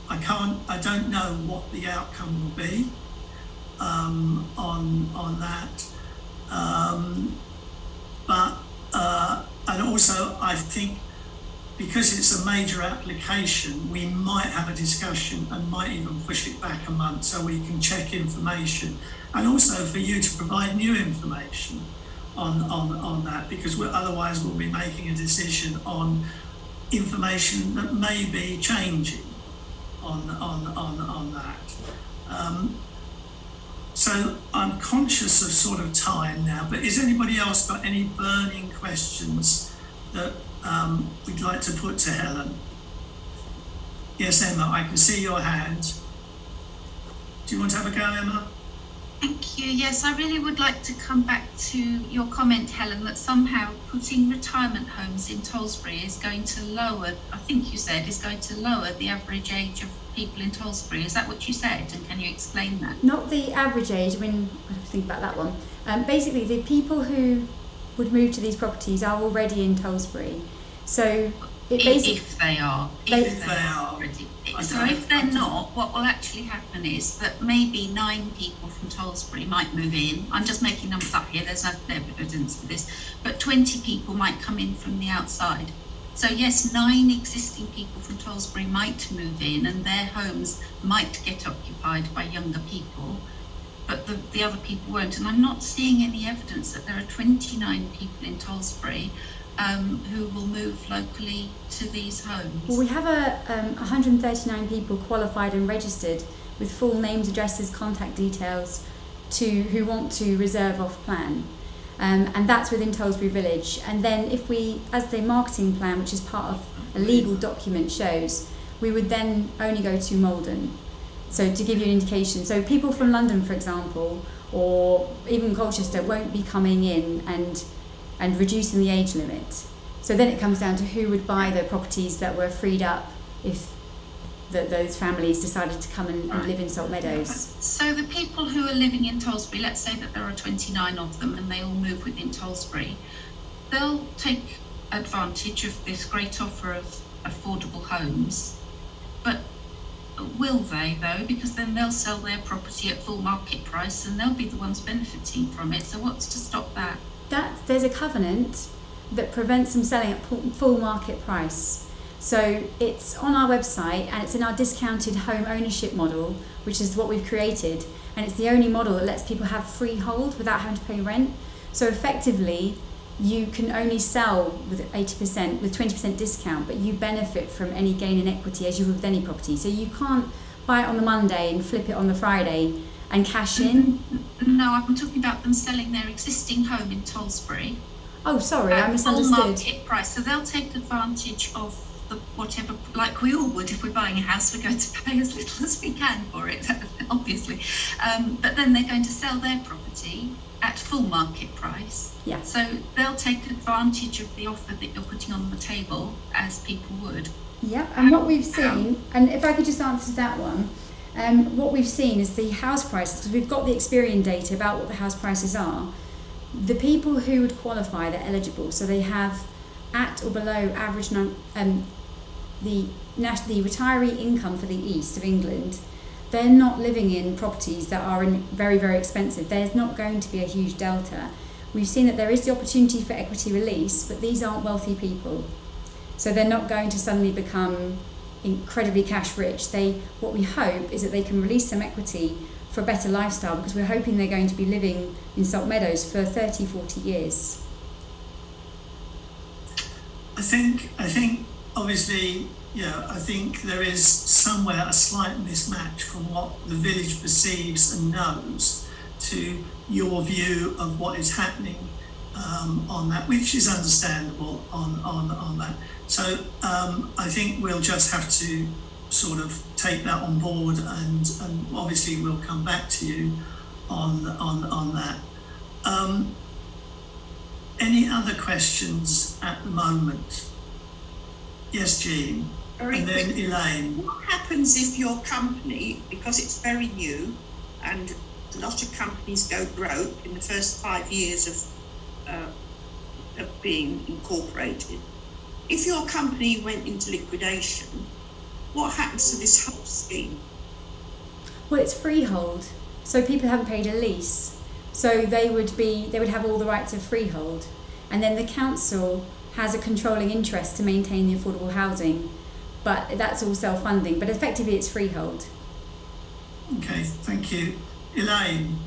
I don't know what the outcome will be on that. And also I think because it's a major application, we might have a discussion and might even push it back a month so we can check information, and also for you to provide new information on that, because otherwise we'll be making a decision on information that may be changing on that. So I'm conscious of sort of time now, but has anybody else got any burning questions that we'd like to put to Helen? Yes, Emma, I can see your hand. Do you want to have a go, Emma? Thank you. Yes, I really would like to come back to your comment, Helen, that somehow putting retirement homes in Tollesbury is going to lower, I think you said, is going to lower the average age of people in Tollesbury. Is that what you said? And can you explain that? Not the average age. I mean, I have to think about that one. Basically, the people who would move to these properties are already in Tollesbury. So if they are. So if they're not, what will actually happen is that maybe 9 people from Tollesbury might move in. I'm just making numbers up here, there's no evidence for this, but 20 people might come in from the outside. So yes, 9 existing people from Tollesbury might move in and their homes might get occupied by younger people, but the other people won't. And I'm not seeing any evidence that there are 29 people in Tollesbury who will move locally to these homes. Well, we have 139 people qualified and registered with full names, addresses, contact details who want to reserve off plan. And that's within Tollesbury Village. And then if we, as the marketing plan, which is part of a legal document, shows, we would then only go to Malden. So to give you an indication, so people from London, for example, or even Colchester won't be coming in and reducing the age limit. So then it comes down to who would buy the properties that were freed up if those families decided to come and live in Salt Meadows. So the people who are living in Tollesbury, let's say that there are 29 of them and they all move within Tollesbury, they'll take advantage of this great offer of affordable homes, But will they though? Because then they'll sell their property at full market price and they'll be the ones benefiting from it. So what's to stop that? There's a covenant that prevents them selling at full market price. So it's on our website and it's in our discounted home ownership model, which is what we've created. And it's the only model that lets people have freehold without having to pay rent. So effectively, you can only sell with 80%, with 20% discount, but you benefit from any gain in equity as you would with any property. So you can't buy it on the Monday and flip it on the Friday and cash in. No, I'm talking about them selling their existing home in Tollesbury. Oh, sorry, I misunderstood. Full market price. So they'll take advantage of the whatever, like we all would if we're buying a house, we're going to pay as little as we can for it, obviously. But then they're going to sell their property at full market price. Yeah. So they'll take advantage of the offer that you're putting on the table, as people would. Yeah, and what we've seen, and if I could just answer that one, what we've seen is the house prices, because we've got the Experian data about what the house prices are. The people who would qualify, they're eligible, so they have at or below average the retiree income for the East of England. They're not living in properties that are very, very expensive. There's not going to be a huge delta. We've seen that there is the opportunity for equity release, but these aren't wealthy people. So they're not going to suddenly become incredibly cash rich. What we hope is that they can release some equity for a better lifestyle, because we're hoping they're going to be living in Salt Meadows for 30, 40 years. I think obviously, I think there is somewhere a slight mismatch from what the village perceives and knows to your view of what is happening on that, which is understandable on that. So I think we'll just have to sort of take that on board, and obviously we'll come back to you on that. Any other questions at the moment? Yes, Jean. And then Elaine. What happens if your company, because it's very new and a lot of companies go broke in the first 5 years of being incorporated, if your company went into liquidation, what happens to this whole scheme? Well, it's freehold, so people haven't paid a lease. So they would have all the rights of freehold, and then the council has a controlling interest to maintain the affordable housing, but that's all self-funding. But effectively, it's freehold. Okay, thank you, Elaine.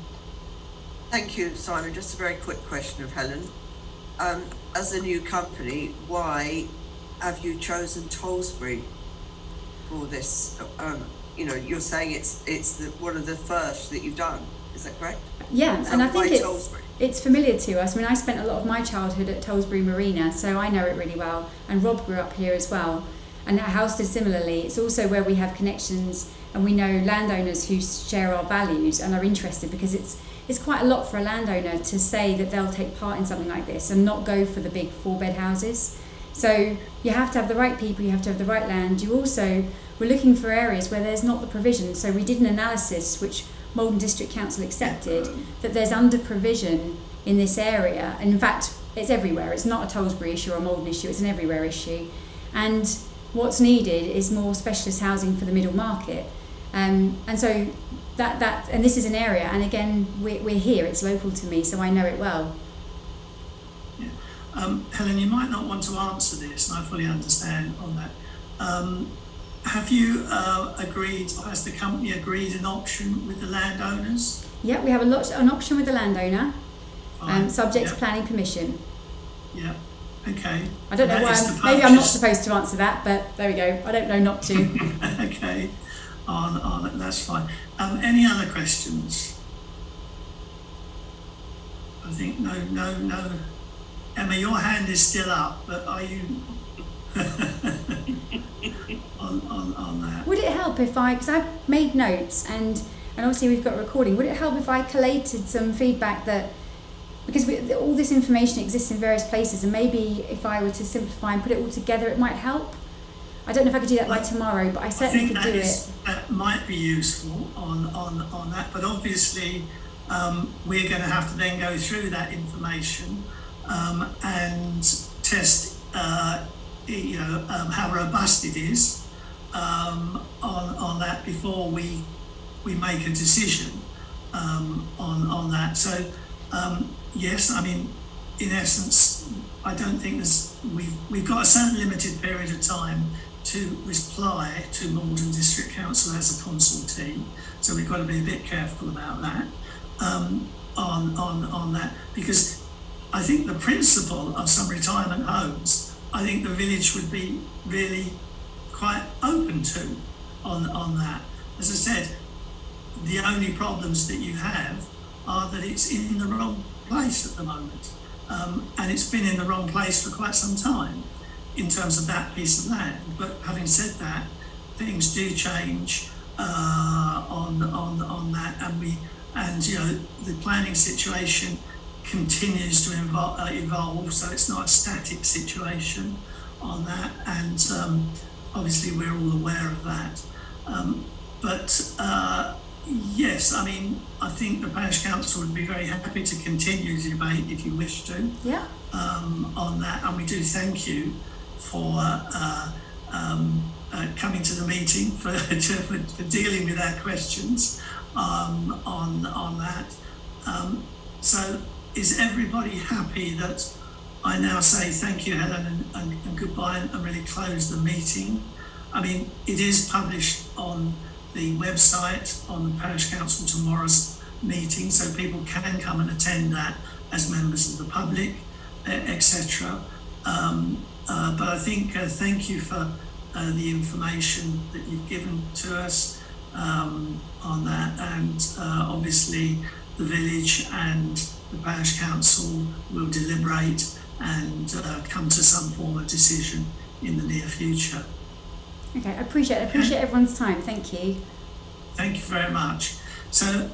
Thank you, Simon. Just a very quick question of Helen. As a new company, why have you chosen Tollesbury for this? You're saying it's one of the first that you've done. Is that correct? Yeah, So and I think Tollesbury? it's familiar to us. I mean, I spent a lot of my childhood at Tollesbury Marina, so I know it really well. And Rob grew up here as well. And at Houston similarly, it's also where we have connections, and we know landowners who share our values and are interested, because it's quite a lot for a landowner to say that they'll take part in something like this and not go for the big 4-bed houses. So you have to have the right people, you have to have the right land. We're looking for areas where there's not the provision. So we did an analysis, which Malden District Council accepted, that there's under provision in this area. And in fact, it's everywhere. It's not a Tollesbury issue or a Malden issue, it's an everywhere issue. And what's needed is more specialist housing for the middle market. And so and this is an area, and again, we're here, it's local to me, so I know it well. Yeah. Helen, you might not want to answer this, and I fully understand on that. Have you agreed, or has the company agreed an option with the landowners? Yeah, we have an option with the landowner, subject to planning permission. Yeah, okay. I don't know why, maybe I'm not supposed to answer that, but there we go, I don't know not to. Okay, that's fine. Any other questions? I think no. Emma, your hand is still up, but are you on that? Would it help if because I've made notes and obviously we've got a recording, would it help if I collated some feedback because all this information exists in various places, and maybe if I were to simplify and put it all together, it might help? I don't know if I could do that by tomorrow, but I certainly could do it. That might be useful on that, but obviously we're going to have to then go through that information and test how robust it is, on that before we make a decision on that. So yes, I mean, in essence, I don't think we've got a certain limited period of time to reply to Malden District Council as a consultee, so we've got to be a bit careful about that on that, because I think the principle of some retirement homes, I think the village would be really quite open to on that. As I said, the only problems that you have are that it's in the wrong place at the moment, and it's been in the wrong place for quite some time in terms of that piece of land. But having said that, things do change on that, and you know, the planning situation continues to evolve, so it's not a static situation on that, and obviously we're all aware of that. Yes, I mean, I think the Parish Council would be very happy to continue the debate if you wish to. Yeah. On that, and we do thank you for coming to the meeting, for dealing with our questions on that. So is everybody happy that I now say thank you, Helen, and goodbye, and really close the meeting? I mean, it is published on the website on the Parish Council tomorrow's meeting, so people can come and attend that as members of the public, etc. But I think thank you for the information that you've given to us on that, and obviously the village and the Parish Council will deliberate and come to some form of decision in the near future. Okay, I appreciate everyone's time. Thank you. Thank you very much. So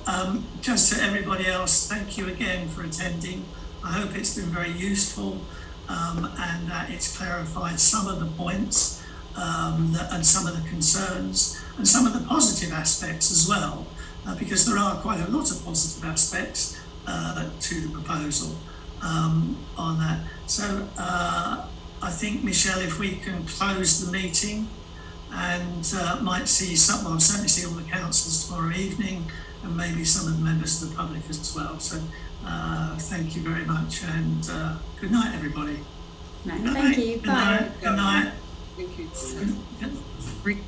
just to everybody else, thank you again for attending. I hope it's been very useful and that it's clarified some of the points and some of the concerns and some of the positive aspects as well, because there are quite a lot of positive aspects to the proposal on that. So I think, Michelle, if we can close the meeting, and might see I'll certainly see all the councillors tomorrow evening, and maybe some of the members of the public as well. So thank you very much, and good night, everybody. No, thank you. Bye. Good night. Thank you.